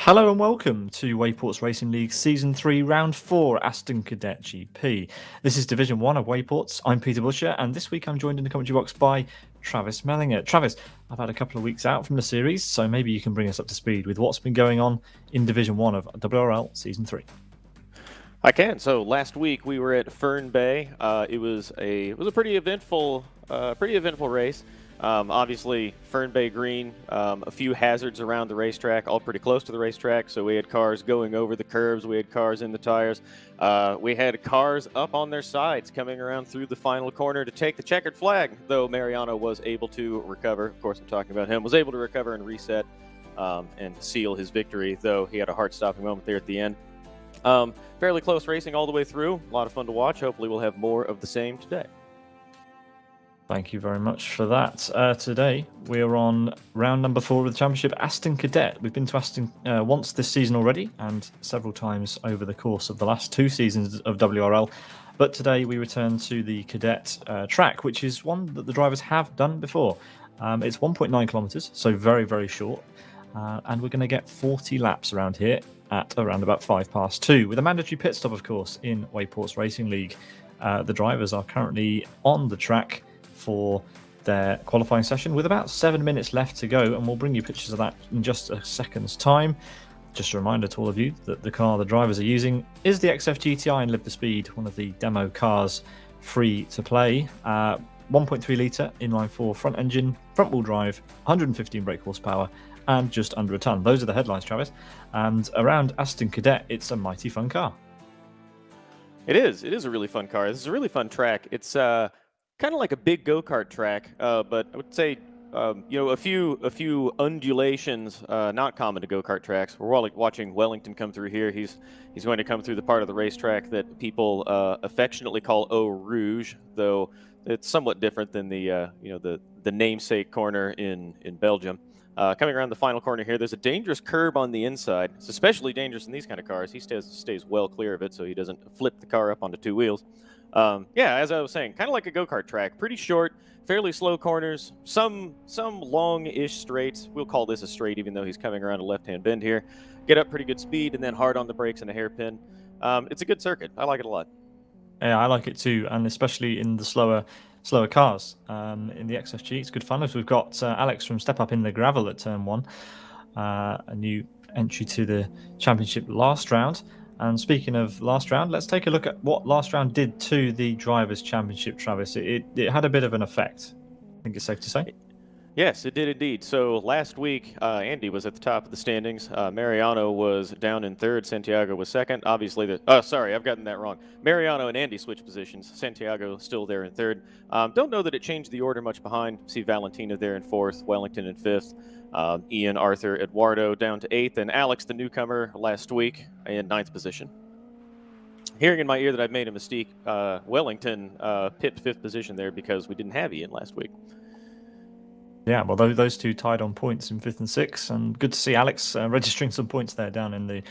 Hello and welcome to Wayports Racing League Season 3, Round 4, Aston Cadet GP. This is Division 1 of Wayports. I'm Peter Butcher, and this week I'm joined in the commentary box by Travis Mellinger. Travis, I've had a couple of weeks out from the series, so maybe you can bring us up to speed with what's been going on in Division 1 of WRL Season 3. I can. So last week we were at Fern Bay. It was a pretty eventful race. Obviously, Fern Bay Green, a few hazards around the racetrack, all pretty close to the racetrack. So we had cars going over the curbs. We had cars in the tires. We had cars up on their sides coming around through the final corner to take the checkered flag, though Mariano was able to recover. Of course, I'm talking about him. Was able to recover and reset and seal his victory, though he had a heart-stopping moment there at the end. Fairly close racing all the way through. A lot of fun to watch. Hopefully we'll have more of the same today. Thank you very much for that. Today we are on round number 4 of the championship, Aston Cadet. We've been to Aston once this season already and several times over the course of the last 2 seasons of WRL. But today we return to the Cadet track, which is one that the drivers have done before. It's 1.9 kilometres, so very, very short. And we're going to get 40 laps around here at around about 2:05, with a mandatory pit stop, of course, in Wayports Racing League. The drivers are currently on the track for their qualifying session with about 7 minutes left to go, and we'll bring you pictures of that in just a second's time. Just a reminder to all of you that the car the drivers are using is the XF GTI and Live the Speed, one of the demo cars free to play. 1.3 litre inline-4 front engine, front-wheel drive, 115 brake horsepower, and just under a tonne. Those are the headlines, Travis. And around Aston Cadet, it's a mighty fun car. It is. It is a really fun car. This is a really fun track. It's kind of like a big go-kart track, but I would say, a few undulations, not common to go-kart tracks. We're watching Wellington come through here. He's going to come through the part of the racetrack that people affectionately call Eau Rouge, though it's somewhat different than the namesake corner in Belgium. Coming around the final corner here, there's a dangerous curb on the inside. It's especially dangerous in these kind of cars. He stays well clear of it so he doesn't flip the car up onto 2 wheels. As I was saying, kind of like a go-kart track. Pretty short, fairly slow corners, some long-ish straights. We'll call this a straight, even though he's coming around a left-hand bend here. Get up pretty good speed, and then hard on the brakes and a hairpin. It's a good circuit. I like it a lot. Yeah, I like it too, and especially in the slower cars. In the XFG, it's good fun. As we've got Alex from Step Up in the gravel at turn 1, a new entry to the championship last round. And speaking of last round, let's take a look at what last round did to the Drivers' Championship, Travis. It had a bit of an effect, I think it's safe to say. Yes, it did indeed. So last week, Andy was at the top of the standings. Mariano was down in 3rd. Santiago was 2nd. Obviously, sorry, I've gotten that wrong. Mariano and Andy switched positions. Santiago still there in 3rd. Don't know that it changed the order much behind. See Valentina there in 4th, Wellington in 5th, Ian, Arthur, Eduardo down to 8th, and Alex, the newcomer last week, in 9th position. Hearing in my ear that I've made a mistake, Wellington pipped 5th position there because we didn't have Ian last week. Yeah, well, those two tied on points in 5th and 6th, and good to see Alex registering some points there down in the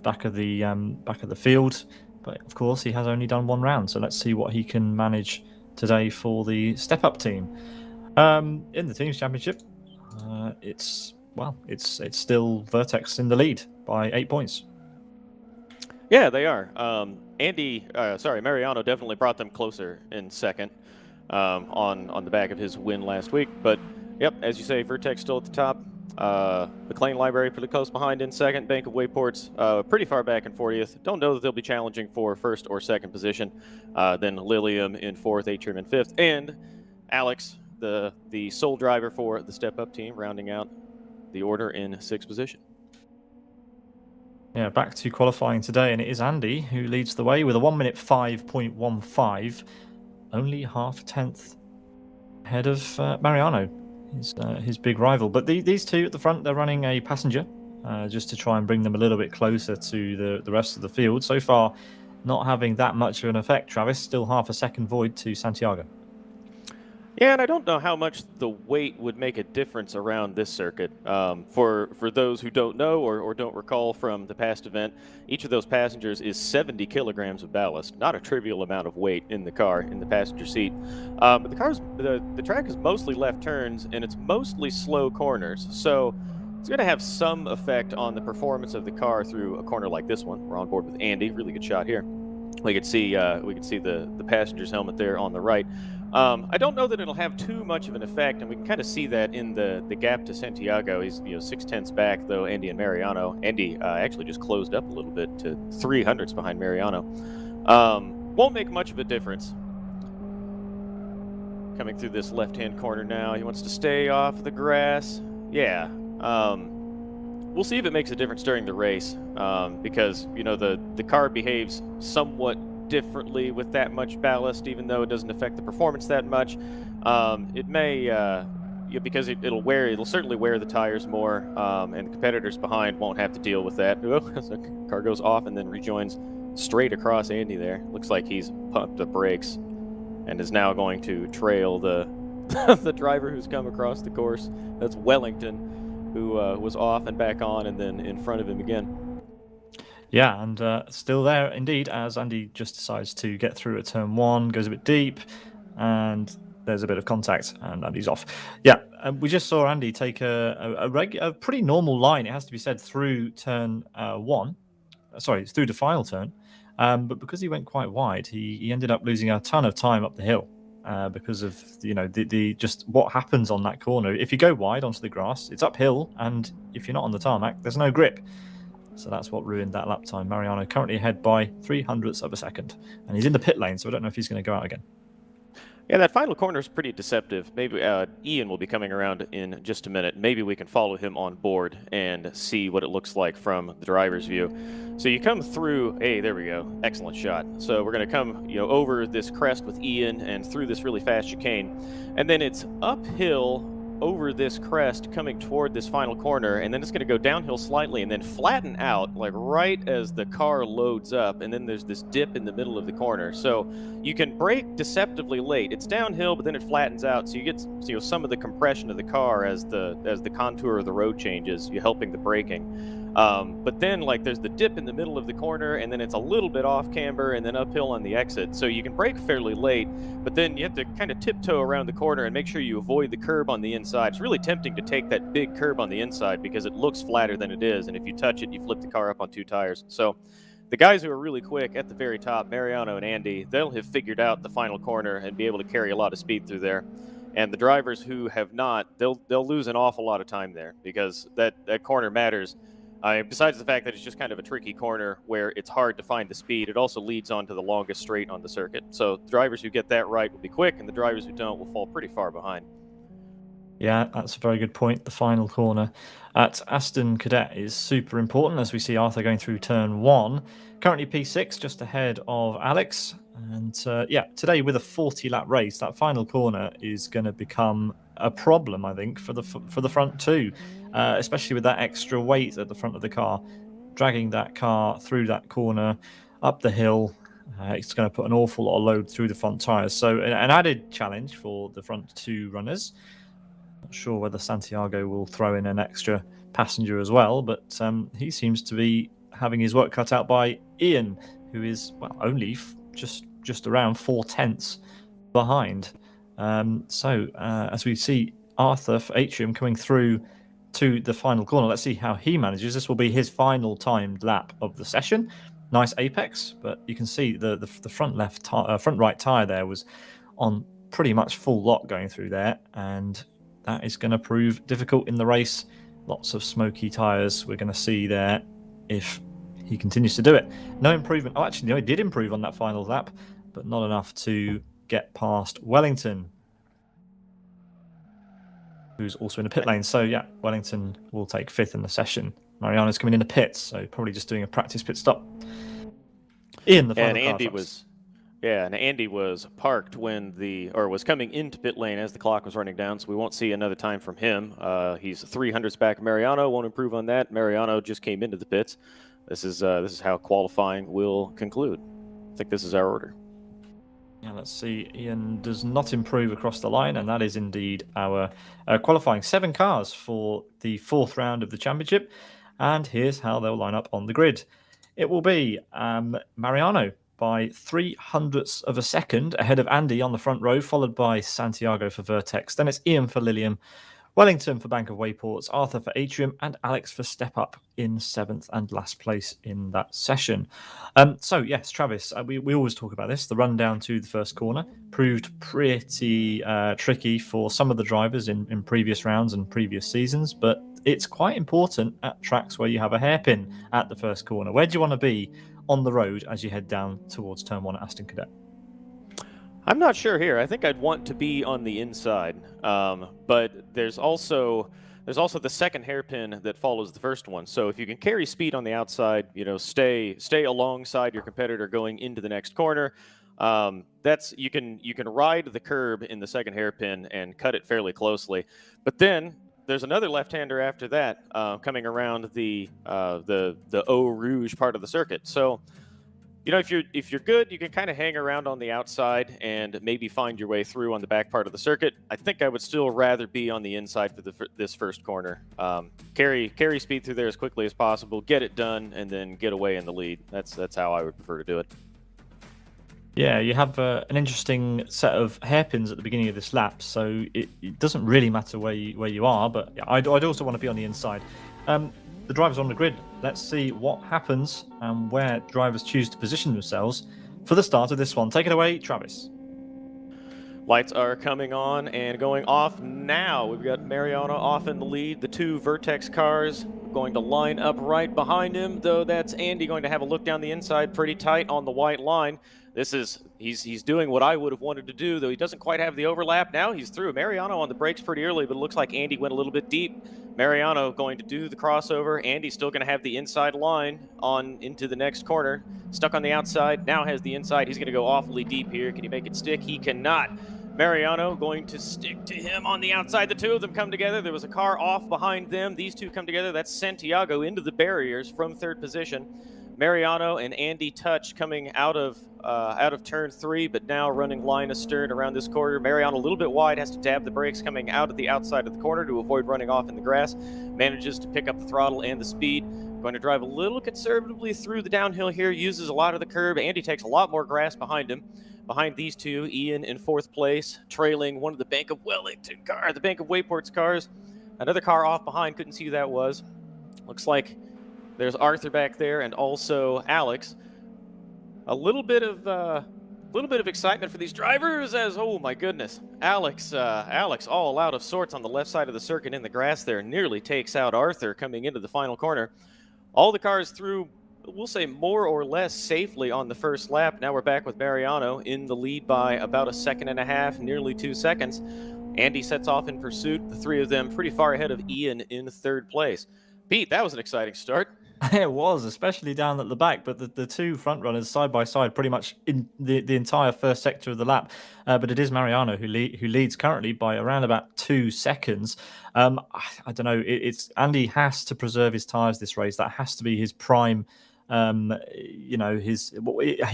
back of the field. But of course, he has only done 1 round, so let's see what he can manage today for the Step Up team. In the teams championship, it's still Vertex in the lead by 8 points. Yeah, they are. Mariano definitely brought them closer in 2nd on the back of his win last week, but. Yep, as you say, Vertex still at the top. McLean Library pretty close behind in 2nd. Bank of Wayports pretty far back in 40th. Don't know that they'll be challenging for 1st or 2nd position. Then Lilium in 4th, Atrium in 5th. And Alex, the sole driver for the Step Up team, rounding out the order in 6th position. Yeah, back to qualifying today, and it is Andy who leads the way with a 1 minute 5.15. Only half a tenth ahead of Mariano. His big rival. But these two at the front, they're running a passenger just to try and bring them a little bit closer to the rest of the field. So far, not having that much of an effect, Travis. Still half a second void to Santiago. Yeah, and I don't know how much the weight would make a difference around this circuit. For those who don't know or don't recall from the past event, each of those passengers is 70 kilograms of ballast. Not a trivial amount of weight in the car, in the passenger seat. But the track is mostly left turns, and it's mostly slow corners. So It's going to have some effect on the performance of the car through a corner like this one. We're on board with Andy. Really good shot here. We could see the passenger's helmet there on the right. I don't know that it'll have too much of an effect, and we can kind of see that in the gap to Santiago. He's 6/10 back, though, Andy and Mariano. Andy actually just closed up a little bit to 300s behind Mariano. Won't make much of a difference. Coming through this left-hand corner now. He wants to stay off the grass. Yeah. We'll see if it makes a difference during the race, because the car behaves somewhat differently with that much ballast, even though it doesn't affect the performance that much. It may, because it'll certainly wear the tires more, and the competitors behind won't have to deal with that. So the car goes off and then rejoins straight across Andy there. Looks like he's pumped the brakes and is now going to trail the the driver who's come across the course. That's Wellington, who was off and back on and then in front of him again. Yeah, and still there indeed, as Andy just decides to get through at turn 1, goes a bit deep, and there's a bit of contact, and Andy's off. Yeah, we just saw Andy take a pretty normal line, it has to be said, through turn 1. Sorry, through the final turn. But because he went quite wide, he ended up losing a ton of time up the hill. Because of the just what happens on that corner. If you go wide onto the grass, it's uphill, and if you're not on the tarmac, there's no grip. So that's what ruined that lap time. Mariano currently ahead by 0.03 of a second, and he's in the pit lane, so I don't know if he's going to go out again. Yeah, that final corner is pretty deceptive. Maybe Ian will be coming around in just a minute. Maybe we can follow him on board and see what it looks like from the driver's view. So you come through. Hey, there we go. Excellent shot. So we're going to come, over this crest with Ian and through this really fast chicane, and then it's uphill over this crest coming toward this final corner, and then it's going to go downhill slightly and then flatten out like right as the car loads up, and then there's this dip in the middle of the corner. So you can brake deceptively late. It's downhill, but then it flattens out, so you get some of the compression of the car as the contour of the road changes. You're helping the braking. But then there's the dip in the middle of the corner, and then it's a little bit off camber and then uphill on the exit. So you can brake fairly late, but then you have to kind of tiptoe around the corner and make sure you avoid the curb on the inside. It's really tempting to take that big curb on the inside because it looks flatter than it is, and if you touch it, you flip the car up on 2 tires. So the guys who are really quick at the very top, Mariano and Andy, they'll have figured out the final corner and be able to carry a lot of speed through there. And the drivers who have not, they'll lose an awful lot of time there because that corner matters. Besides the fact that it's just kind of a tricky corner where it's hard to find the speed, it also leads onto the longest straight on the circuit. So the drivers who get that right will be quick, and the drivers who don't will fall pretty far behind. Yeah, that's a very good point. The final corner at Aston Cadet is super important, as we see Arthur going through turn 1. Currently P6, just ahead of Alex. And today with a 40-lap race, that final corner is going to become a problem, I think, for the front two, especially with that extra weight at the front of the car, dragging that car through that corner, up the hill. It's going to put an awful lot of load through the front tyres. So an added challenge for the front 2 runners. Not sure whether Santiago will throw in an extra passenger as well, but he seems to be having his work cut out by Ian, who is only just around 0.4 behind. As we see Arthur for Atrium coming through to the final corner, let's see how he manages. This will be his final timed lap of the session. Nice apex, but you can see the front right tire there was on pretty much full lock going through there, and that is going to prove difficult in the race. Lots of smoky tires we're going to see there if he continues to do it. No improvement. Oh, actually, no, he did improve on that final lap, but not enough to get past Wellington, who's also in the pit lane. So, yeah, Wellington will take 5th in the session. Mariano's coming in the pits, so probably just doing a practice pit stop. In the final and Andy was parked was coming into pit lane as the clock was running down, so we won't see another time from him. He's 300s back. Mariano won't improve on that. Mariano just came into the pits. This is how qualifying will conclude. I think this is our order. Yeah, let's see. Ian does not improve across the line, and that is indeed our qualifying. 7 cars for the 4th round of the championship, and here's how they'll line up on the grid. It will be Mariano by 0.03 of a second ahead of Andy on the front row, followed by Santiago for Vertex. Then it's Ian for Lilium, Wellington for Bank of Wayports, Arthur for Atrium, and Alex for Step Up in 7th and last place in that session. So, yes, Travis, we always talk about this. The run down to the first corner proved pretty tricky for some of the drivers in previous rounds and previous seasons, but it's quite important at tracks where you have a hairpin at the first corner. Where do you want to be on the road as you head down towards Turn 1 at Aston Cadet? I'm not sure here. I think I'd want to be on the inside, but there's also the second hairpin that follows the first one. So if you can carry speed on the outside, stay alongside your competitor going into the next corner. You can ride the curb in the second hairpin and cut it fairly closely, but then there's another left-hander after that coming around the Eau Rouge part of the circuit. So. If you're good, you can kind of hang around on the outside and maybe find your way through on the back part of the circuit. I think I would still rather be on the inside for this first corner. Carry speed through there as quickly as possible, get it done, and then get away in the lead. That's how I would prefer to do it. Yeah, you have an interesting set of hairpins at the beginning of this lap, so it doesn't really matter where you are. But I'd also want to be on the inside. The drivers on the grid. Let's see what happens and where drivers choose to position themselves for the start of this one. Take it away, Travis. Lights are coming on and going off now. We've got Mariano off in the lead. The two Vertex cars going to line up right behind him, though that's Andy going to have a look down the inside pretty tight on the white line. He's doing what I would have wanted to do, though he doesn't quite have the overlap. Now he's through. Mariano on the brakes pretty early, but it looks like Andy went a little bit deep. Mariano going to do the crossover. Andy's still going to have the inside line on into the next corner. Stuck on the outside, now has the inside. He's going to go awfully deep here. Can he make it stick? He cannot. Mariano going to stick to him on the outside. The two of them come together. There was a car off behind them. These two come together. That's Santiago into the barriers from third position. Mariano and Andy touch coming out of turn 3, but now running line astern around this corner. Mariano a little bit wide, has to dab the brakes coming out of the outside of the corner to avoid running off in the grass. Manages to pick up the throttle and the speed. Going to drive a little conservatively through the downhill here, uses a lot of the curb. Andy takes a lot more grass behind him. Behind these two, Ian in 4th place, trailing one of the Bank of Wayports cars. Another car off behind, couldn't see who that was. Looks like there's Arthur back there and also Alex. A little bit of excitement for these drivers as, oh my goodness, Alex all out of sorts on the left side of the circuit in the grass there, nearly takes out Arthur coming into the final corner. All the cars through, we'll say, more or less safely on the first lap. Now we're back with Mariano in the lead by about 1.5 seconds, nearly 2 seconds. Andy sets off in pursuit, the three of them pretty far ahead of Ian in 3rd place. Pete, that was an exciting start. It was, especially down at the back, but the two front runners side by side pretty much in the entire first sector of the lap. But it is Mariano who leads currently by around about 2 seconds. I don't know. It's Andy has to preserve his tyres this race. That has to be his prime. He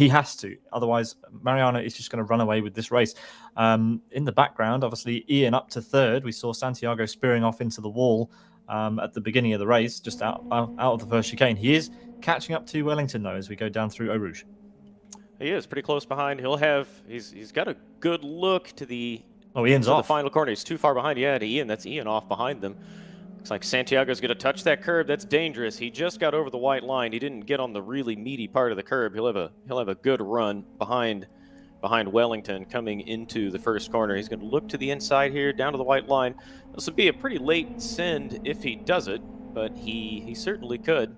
has to. Otherwise, Mariano is just going to run away with this race. In the background, obviously, Ian up to 3rd. We saw Santiago spearing off into the wall at the beginning of the race, just out of the first chicane. He is catching up to Wellington, though, as we go down through Eau Rouge. He is pretty close behind. He's got a good look to the Ian's off the final corner. He's too far behind. Yeah, to Ian. That's Ian off behind them. Looks like Santiago's going to touch that curb. That's dangerous. He just got over the white line. He didn't get on the really meaty part of the curb. He'll have a good run behind Wellington coming into the first corner. He's going to look to the inside here, down to the white line. This would be a pretty late send if he does it, but he certainly could.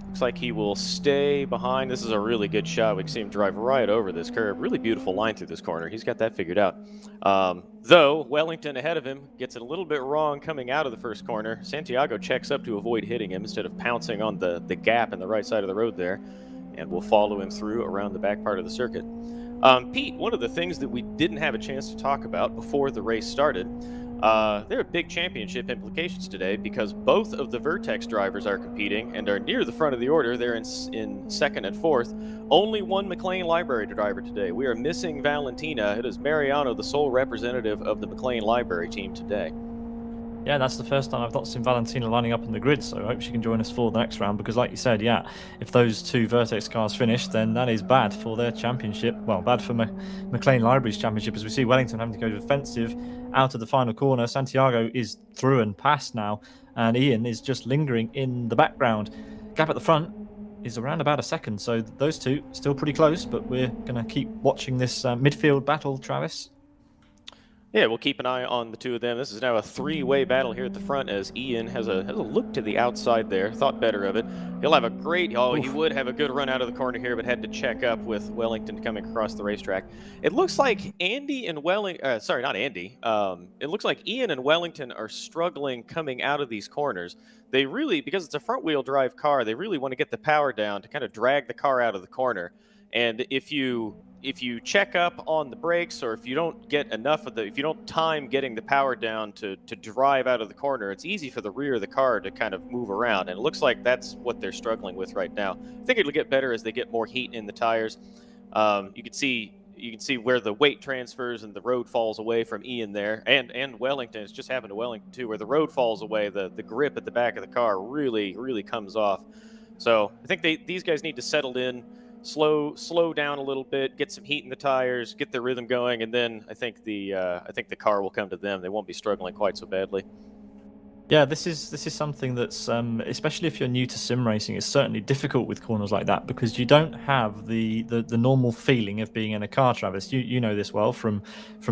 Looks like he will stay behind. This is a really good shot. We can see him drive right over this curb. Really beautiful line through this corner. He's got that figured out. Though Wellington ahead of him gets it a little bit wrong coming out of the first corner. Santiago checks up to avoid hitting him instead of pouncing on the gap in the right side of the road there, and we'll follow him through around the back part of the circuit. Pete, one of the things that we didn't have a chance to talk about before the race started, there are big championship implications today because both of the Vertex drivers are competing and are near the front of the order. They're in 2nd and 4th. Only one McLean Library driver today. We are missing Valentina. It is Mariano, the sole representative of the McLean Library team today. Yeah, that's the first time I've not seen Valentina lining up on the grid, so I hope she can join us for the next round, because like you said, yeah, if those two Vertex cars finish, then that is bad for their championship. Well, bad for McLean Library's championship, as we see Wellington having to go defensive out of the final corner. Santiago is through and past now, and Ian is just lingering in the background. Gap at the front is around about a second, so those two still pretty close, but we're going to keep watching this midfield battle, Travis. Yeah, we'll keep an eye on the two of them. This is now a three-way battle here at the front as Ian has a look to the outside there. Thought better of it. He'll have a great, he would have a good run out of the corner here, but had to check up with Wellington coming across the racetrack. It looks like Andy and sorry, not Andy. It looks like Ian and Wellington are struggling coming out of these corners. They really, because it's a front-wheel drive car, they really want to get the power down to kind of drag the car out of the corner. And if you check up on the brakes, or if you don't get enough of if you don't time getting the power down to drive out of the corner, it's easy for the rear of the car to kind of move around. And it looks like that's what they're struggling with right now. I think it'll get better as they get more heat in the tires. You can see where the weight transfers and the road falls away from Ian there, and Wellington. It's just happened to Wellington too, where the road falls away, the grip at the back of the car really comes off. So I think these guys need to settle in, slow down a little bit, get some heat in the tires, get their rhythm going, and then I think the car will come to them. They won't be struggling quite so badly. Yeah, this is something that's especially if you're new to sim racing, it's certainly difficult with corners like that, because you don't have the normal feeling of being in a car. Travis, you know this well from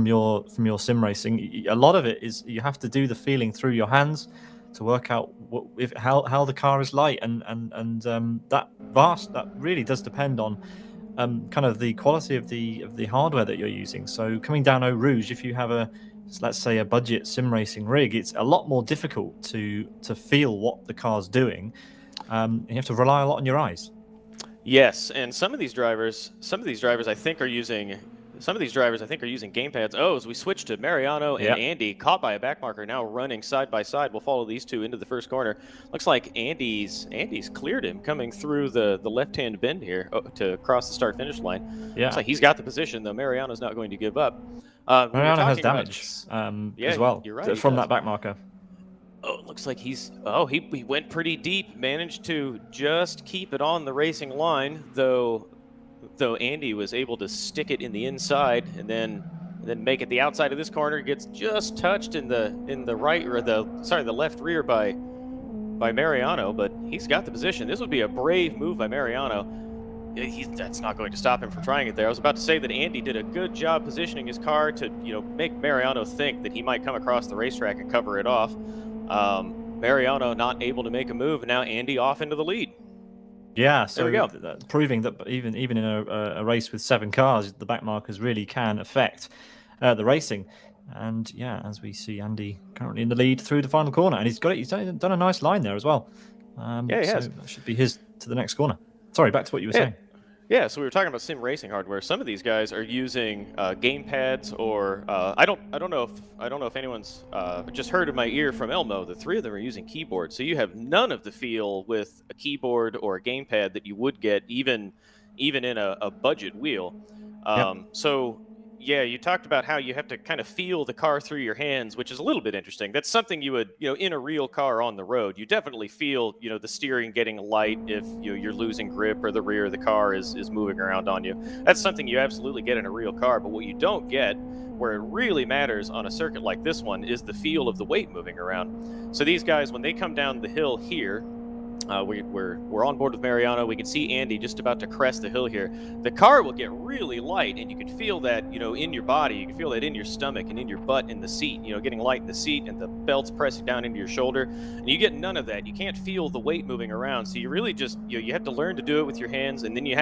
your sim racing. A lot of it is you have to do the feeling through your hands to work out how the car is light, and that really does depend on kind of the quality of the hardware that you're using. So coming down Eau Rouge, if you have let's say a budget sim racing rig, it's a lot more difficult to feel what the car's doing. You have to rely a lot on your eyes. Yes, and some of these drivers I think are using gamepads. Oh, as we switch to Mariano and Andy, caught by a backmarker, now running side by side. We'll follow these two into the first corner. Looks like Andy's cleared him coming through the left-hand bend here to cross the start-finish line. Yeah. Looks like he's got the position, though. Mariano's not going to give up. Mariano has damage as well, you're right, from that backmarker. Oh, it looks like he went pretty deep, managed to just keep it on the racing line, though Andy was able to stick it in the inside and then make it the outside of this corner. Gets just touched in the right, or the left rear by Mariano, but he's got the position. This would be a brave move by Mariano. That's not going to stop him from trying it there. I was about to say that Andy did a good job positioning his car to make Mariano think that he might come across the racetrack and cover it off. Mariano not able to make a move, and now Andy off into the lead. Yeah, so there we go. Proving that even in a race with 7 cars, the backmarkers really can affect the racing. And yeah, as we see Andy currently in the lead through the final corner, and he's done a nice line there as well. Yeah, he has. That should be his to the next corner. Sorry, back to what you were saying. Yeah, so we were talking about sim racing hardware. Some of these guys are using gamepads, or I don't know if anyone's just heard in my ear from Elmo. The 3 of them are using keyboards, so you have none of the feel with a keyboard or a gamepad that you would get even in a budget wheel. So yeah, you talked about how you have to kind of feel the car through your hands, which is a little bit interesting. That's something you would, in a real car on the road, you definitely feel, the steering getting light if you're losing grip or the rear of the car is moving around on you. That's something you absolutely get in a real car. But what you don't get, where it really matters on a circuit like this one, is the feel of the weight moving around. So these guys, when they come down the hill here, we're on board with Mariano. We can see Andy just about to crest the hill here. The car will get really light, and you can feel that, in your body. You can feel that in your stomach and in your butt, in the seat, getting light in the seat, and the belt's pressing down into your shoulder. And you get none of that. You can't feel the weight moving around. So you really just, you have to learn to do it with your hands, and then you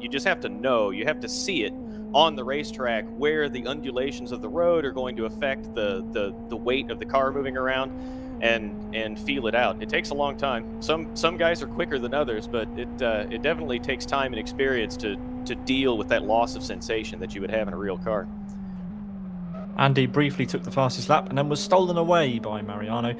just have to know, you have to see it on the racetrack where the undulations of the road are going to affect the weight of the car moving around. And feel it out. It takes a long time. Some guys are quicker than others, but it definitely takes time and experience to deal with that loss of sensation that you would have in a real car. Andy briefly took the fastest lap and then was stolen away by Mariano,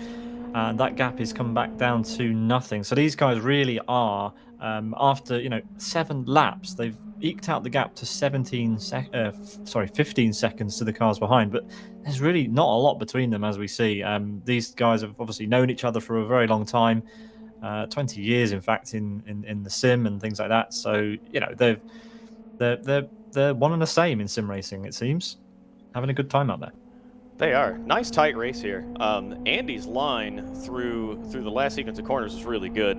and that gap is come back down to nothing. So these guys really are, after 7 laps, they've eked out the gap to 15 seconds to the cars behind, but there's really not a lot between them, as we see. These guys have obviously known each other for a very long time, 20 years, in fact, in the sim and things like that. So they're one and the same in sim racing. It seems having a good time out there. They are. Nice tight race here. Andy's line through the last sequence of corners was really good.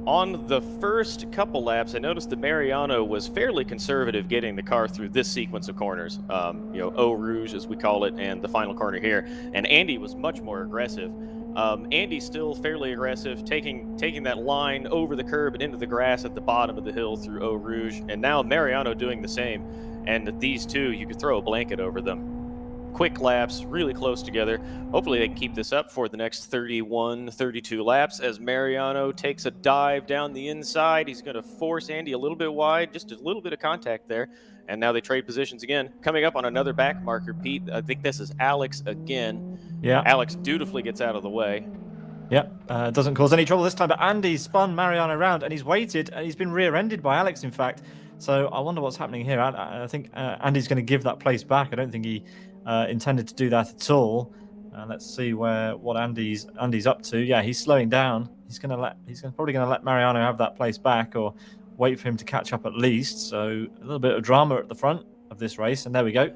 On the first couple laps, I noticed that Mariano was fairly conservative getting the car through this sequence of corners. Eau Rouge, as we call it, and the final corner here. And Andy was much more aggressive. Andy's still fairly aggressive, taking that line over the curb and into the grass at the bottom of the hill through Eau Rouge. And now Mariano doing the same. And these two, you could throw a blanket over them. Quick laps, really close together. Hopefully they can keep this up for the next 31, 32 laps as Mariano takes a dive down the inside. He's going to force Andy a little bit wide, just a little bit of contact there. And now they trade positions again. Coming up on another back marker, Pete. I think this is Alex again. Yeah. Alex dutifully gets out of the way. Yep, doesn't cause any trouble this time, but Andy spun Mariano around and he's waited and he's been rear-ended by Alex, in fact. So I wonder what's happening here. I think Andy's going to give that place back. I don't think he intended to do that at all. Let's see what Andy's up to. Yeah, he's slowing down. He's probably going to let Mariano have that place back, or wait for him to catch up at least. So a little bit of drama at the front of this race, and there we go.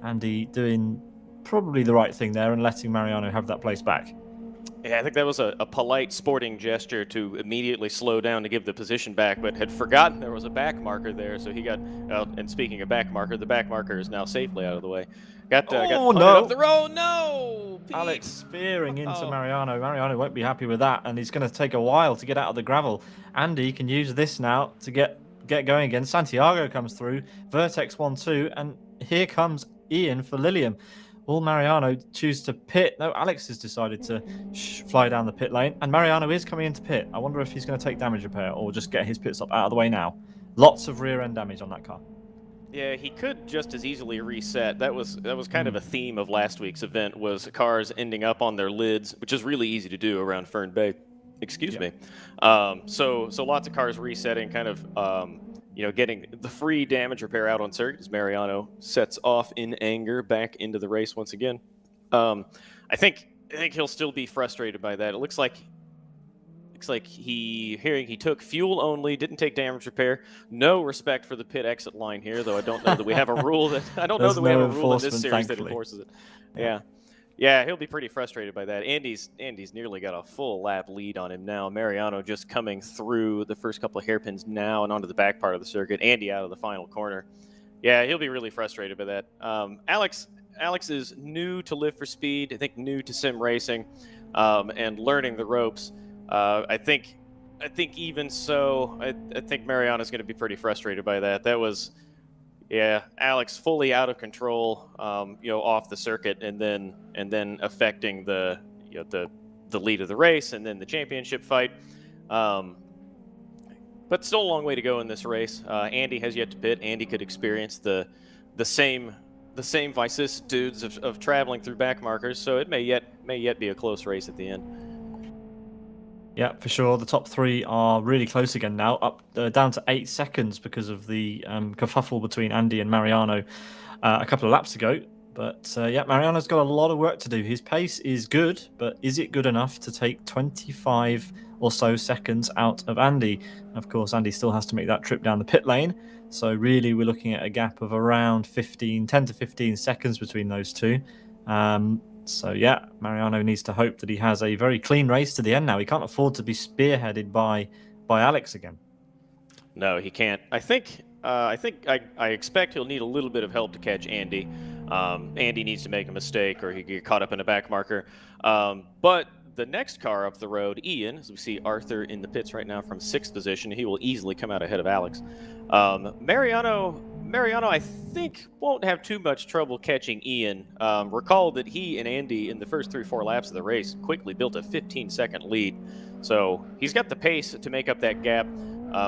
Andy doing probably the right thing there and letting Mariano have that place back. Yeah, I think that was a polite sporting gesture to immediately slow down to give the position back, but had forgotten there was a back marker there, so he got out. And speaking of back marker, the back marker is now safely out of the way. Got punted up the road. No, Pete. Alex spearing into Mariano. Mariano won't be happy with that, and he's going to take a while to get out of the gravel. Andy can use this now to get going again. Santiago comes through. Vertex 1-2, and here comes Ian for Lilium. Will Mariano choose to pit? No, Alex has decided to fly down the pit lane, and Mariano is coming into pit. I wonder if he's going to take damage repair or just get his pit stop out of the way now. Lots of rear end damage on that car. Yeah, he could just as easily reset. That was kind of a theme of last week's event, was cars ending up on their lids, which is really easy to do around Fern Bay. Excuse me. So lots of cars resetting, kind of getting the free damage repair out on circuit as Mariano sets off in anger back into the race once again. I think he'll still be frustrated by that. It looks like he took fuel only, didn't take damage repair. No respect for the pit exit line here, though I don't know that we have a rule that in this series that enforces it. Yeah, he'll be pretty frustrated by that. Andy's nearly got a full lap lead on him now. Mariano just coming through the first couple of hairpins now and onto the back part of the circuit. Andy out of the final corner. Yeah, he'll be really frustrated by that. Alex is new to Live for Speed, I think new to sim racing, and learning the ropes. I think even so, I think Mariano's going to be pretty frustrated by that. That was, Alex fully out of control, off the circuit, and then affecting the lead of the race and then the championship fight. But still a long way to go in this race. Andy has yet to pit. Andy could experience the same vicissitudes of traveling through back markers, so it may yet be a close race at the end. Yeah, for sure. The top three are really close again now, up down to 8 seconds because of the kerfuffle between Andy and Mariano a couple of laps ago. But Mariano's got a lot of work to do. His pace is good, but is it good enough to take 25 or so seconds out of Andy? Of course, Andy still has to make that trip down the pit lane. So really, we're looking at a gap of around 10 to 15 seconds between those two. Mariano needs to hope that he has a very clean race to the end now. He can't afford to be spearheaded by Alex again. No, he can't. I expect he'll need a little bit of help to catch Andy. Andy needs to make a mistake or he get caught up in a back marker. But the next car up the road, Ian, as we see Arthur in the pits right now from 6th position, he will easily come out ahead of Alex. Mariano, I think, won't have too much trouble catching Ian. Recall that he and Andy in the first 3-4 laps of the race quickly built a 15-second lead. So he's got the pace to make up that gap.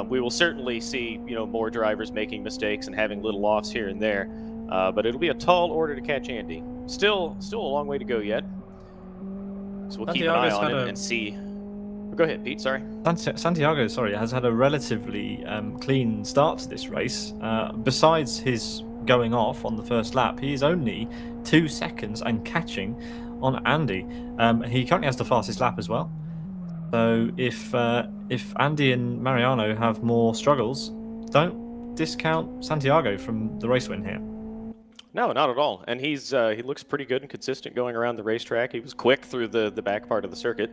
We will certainly see, more drivers making mistakes and having little offs here and there. But it'll be a tall order to catch Andy. Still a long way to go yet. So we'll keep an eye on him and see. go ahead, Pete. Sorry. Santiago, sorry, has had a relatively clean start to this race. Besides his going off on the first lap, he is only 2 seconds and catching on Andy. He currently has the fastest lap as well. So if Andy and Mariano have more struggles, don't discount Santiago from the race win here. No, not at all. And he looks pretty good and consistent going around the racetrack. He was quick through the back part of the circuit.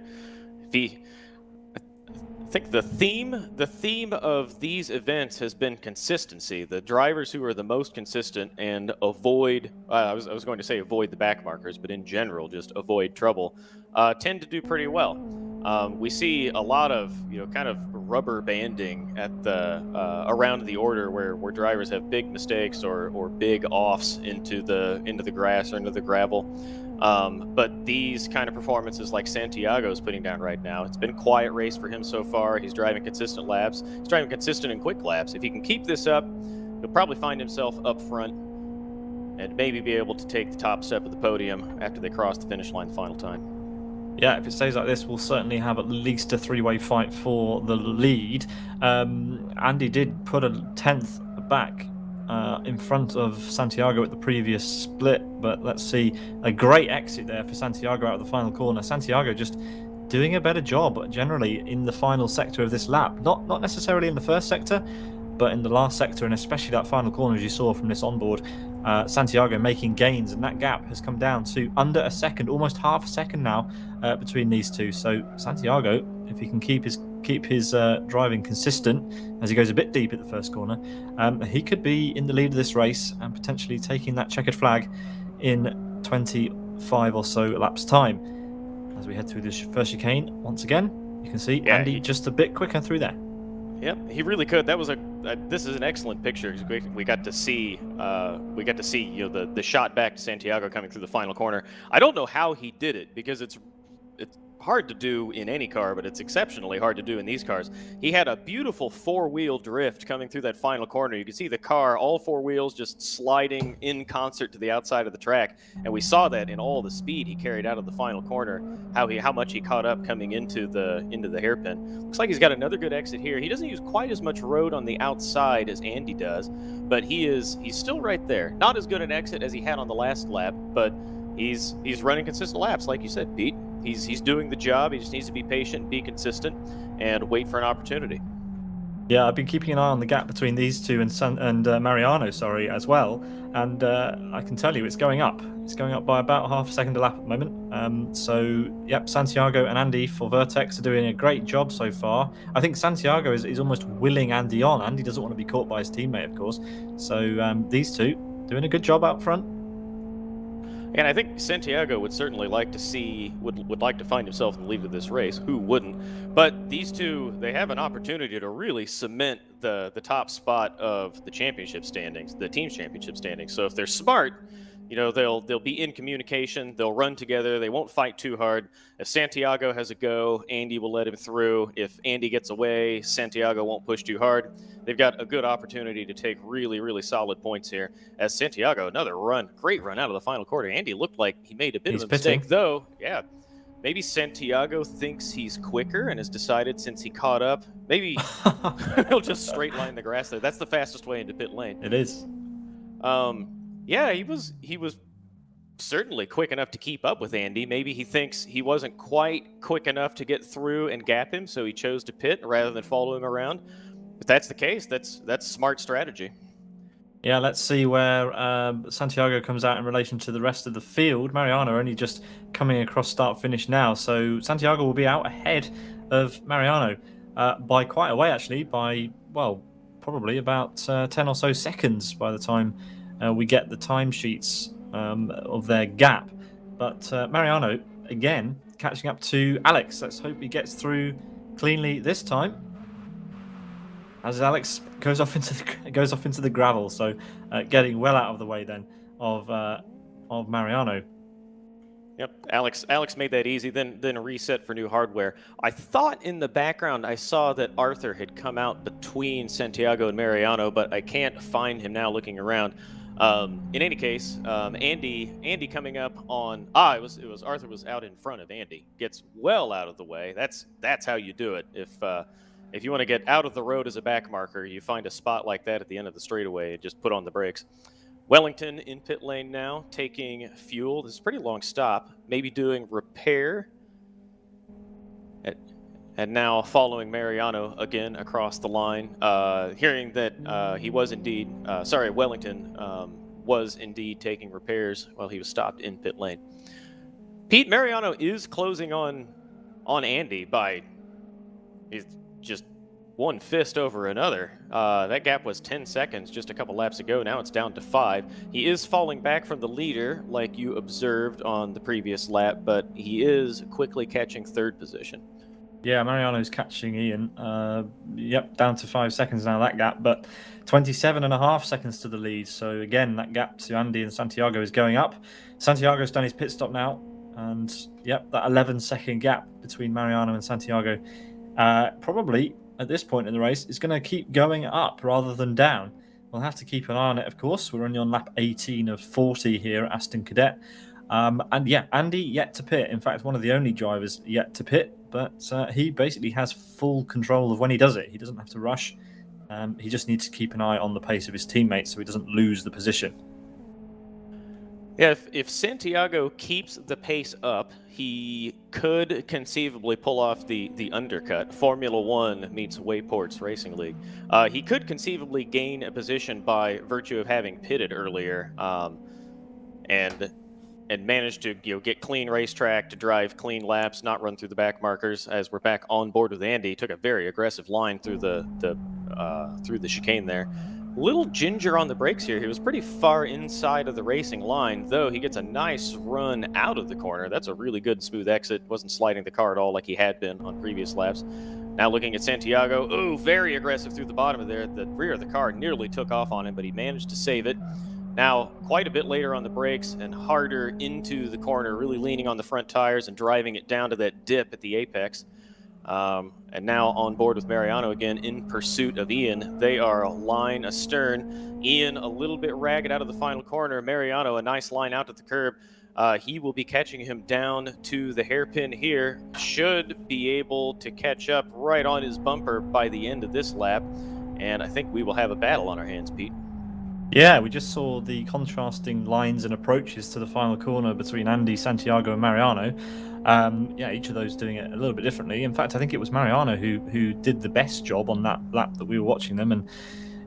I think the theme of these events has been consistency. The drivers who are the most consistent and avoid I was going to say avoid the back markers, but in general just avoid trouble tend to do pretty well. We see a lot of kind of rubber banding at the around the order where drivers have big mistakes or big offs into the grass or into the gravel. But these kind of performances like Santiago's putting down right now, it's been a quiet race for him so far. He's driving consistent laps. He's driving consistent and quick laps. If he can keep this up, he'll probably find himself up front and maybe be able to take the top step of the podium after they cross the finish line the final time. Yeah, if it stays like this, we'll certainly have at least a 3-way fight for the lead. Andy did put a 10th back in front of Santiago at the previous split, but let's see, a great exit there for Santiago out of the final corner. Santiago just doing a better job generally in the final sector of this lap. Not necessarily in the first sector, but in the last sector, and especially that final corner, as you saw from this onboard, Santiago making gains, and that gap has come down to under a second, almost half a second now between these two. So Santiago, if he can keep his driving consistent as he goes a bit deep at the first corner, he could be in the lead of this race and potentially taking that checkered flag in 25 or so laps time. As we head through this first chicane, once again, you can see Andy just a bit quicker through there. Yep, he really could. That was this is an excellent picture. We got to see the shot back to Santiago coming through the final corner. I don't know how he did it because it's hard to do in any car, but it's exceptionally hard to do in these cars. He had a beautiful 4-wheel drift coming through that final corner. You can see the car, all 4 wheels just sliding in concert to the outside of the track, and we saw that in all the speed he carried out of the final corner, how much he caught up coming into the hairpin. Looks like he's got another good exit here. He doesn't use quite as much road on the outside as Andy does, but he's still right there. Not as good an exit as he had on the last lap, but he's running consistent laps, like you said, Pete. He's doing the job. He just needs to be patient, be consistent, and wait for an opportunity. Yeah, I've been keeping an eye on the gap between these two and Mariano, as well. And I can tell you it's going up. It's going up by about half a second a lap at the moment. So, yep, Santiago and Andy for Vertex are doing a great job so far. I think Santiago is almost willing Andy on. Andy doesn't want to be caught by his teammate, of course. So these two doing a good job out front. And I think Santiago would certainly like to see, would like to find himself in the lead of this race. Who wouldn't? But these two, they have an opportunity to really cement the top spot of the championship standings, the team's championship standings. So if they're smart, they'll be in communication. They'll run together. They won't fight too hard. If Santiago has a go, Andy will let him through. If Andy gets away, Santiago won't push too hard. They've got a good opportunity to take really, really solid points here. As Santiago, another great run out of the final quarter. Andy looked like he made a bit of a mistake, though. Yeah, maybe Santiago thinks he's quicker and has decided since he caught up, maybe he'll just straight line the grass there. That's the fastest way into pit lane. It is. Yeah, he was certainly quick enough to keep up with Andy. Maybe he thinks he wasn't quite quick enough to get through and gap him, so he chose to pit rather than follow him around. If that's the case, that's smart strategy. Yeah, let's see where Santiago comes out in relation to the rest of the field. Mariano only just coming across start-finish now, so Santiago will be out ahead of Mariano by quite a way, actually, by, well, probably about 10 or so seconds by the time we get the timesheets of their gap. But Mariano, again, catching up to Alex. Let's hope he gets through cleanly this time. As Alex goes off into the gravel, so getting well out of the way then of Mariano. Yep, Alex made that easy. Then a reset for new hardware. I thought in the background I saw that Arthur had come out between Santiago and Mariano, but I can't find him now looking around. In any case, Andy coming up on it was Arthur was out in front of Andy, gets well out of the way. That's how you do it. If you want to get out of the road as a back marker, you find a spot like that at the end of the straightaway and just put on the brakes. Wellington in pit lane now, taking fuel. This is a pretty long stop, maybe doing repair. And now following Mariano again across the line, hearing that he was indeed, Wellington was indeed taking repairs while he was stopped in pit lane. Pete, Mariano is closing on Andy by he's just one fist over another. That gap was 10 seconds just a couple laps ago. Now it's down to 5. He is falling back from the leader like you observed on the previous lap, but he is quickly catching third position. Yeah, Mariano's catching Ian. Down to 5 seconds now, that gap, but 27.5 seconds to the lead. So again, that gap to Andy and Santiago is going up. Santiago's done his pit stop now, and that 11-second gap between Mariano and Santiago probably at this point in the race is going to keep going up rather than down. We'll have to keep an eye on it, of course. We're only on lap 18 of 40 here at Aston Cadet. Andy yet to pit. In fact, one of the only drivers yet to pit, but he basically has full control of when he does it. He doesn't have to rush. He just needs to keep an eye on the pace of his teammates so he doesn't lose the position. Yeah, if Santiago keeps the pace up, he could conceivably pull off the undercut. Formula One meets Wayports Racing League. He could conceivably gain a position by virtue of having pitted earlier, and managed to get clean racetrack, to drive clean laps, not run through the back markers. As we're back on board with Andy, took a very aggressive line through the chicane there. Little ginger on the brakes here. He was pretty far inside of the racing line, though he gets a nice run out of the corner. That's a really good smooth exit. Wasn't sliding the car at all like he had been on previous laps. Now looking at Santiago. Ooh, very aggressive through the bottom of there. The rear of the car nearly took off on him, but he managed to save it. Now, quite a bit later on the brakes and harder into the corner, really leaning on the front tires and driving it down to that dip at the apex. And now on board with Mariano again in pursuit of Ian. They are a line astern. Ian a little bit ragged out of the final corner. Mariano a nice line out to the curb. He will be catching him down to the hairpin here. Should be able to catch up right on his bumper by the end of this lap. And I think we will have a battle on our hands, Pete. Yeah, we just saw the contrasting lines and approaches to the final corner between Andy, Santiago, and Mariano. Each of those doing it a little bit differently. In fact, I think it was Mariano who did the best job on that lap that we were watching them. And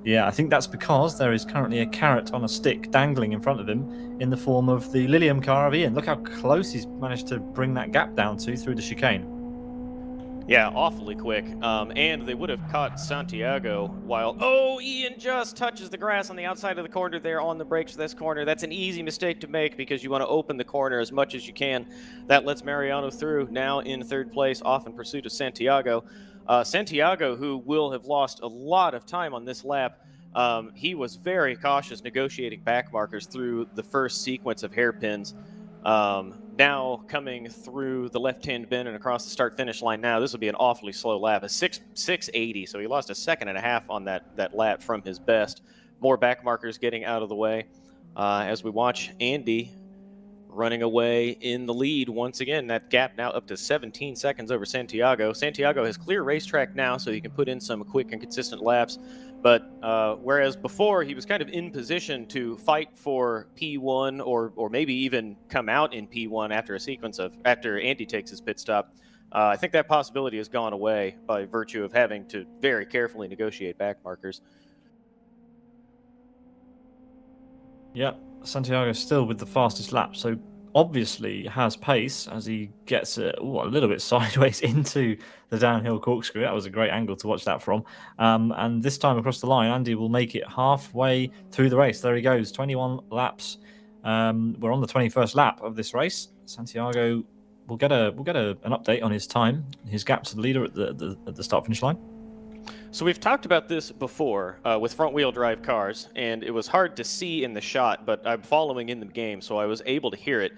yeah, I think that's because there is currently a carrot on a stick dangling in front of him in the form of the Lilium car of Ian. Look how close he's managed to bring that gap down to through the chicane. Yeah, awfully quick. And they would have caught Santiago while... Oh, Ian just touches the grass on the outside of the corner there on the brakes for this corner. That's an easy mistake to make because you want to open the corner as much as you can. That lets Mariano through, now in third place, off in pursuit of Santiago. Santiago, who will have lost a lot of time on this lap, he was very cautious negotiating back markers through the first sequence of hairpins. Now coming through the left-hand bend and across the start-finish line now, this will be an awfully slow lap, a 6:80, so he lost a second and a half on that lap from his best. More back markers getting out of the way as we watch Andy running away in the lead once again. That gap now up to 17 seconds over Santiago. Santiago has clear racetrack now, so he can put in some quick and consistent laps. But whereas before he was kind of in position to fight for P1 or maybe even come out in P1 after Andy takes his pit stop, I think that possibility has gone away by virtue of having to very carefully negotiate back markers. Yeah, Santiago still with the fastest lap, so obviously has pace as he gets a little bit sideways into the downhill corkscrew. That was a great angle to watch that from. And this time across the line, Andy will make it halfway through the race. There he goes, 21 laps. We're on the 21st lap of this race. Santiago will get an update on his time, his gap to the leader at the start-finish line. So we've talked about this before with front-wheel drive cars, and it was hard to see in the shot, but I'm following in the game, so I was able to hear it.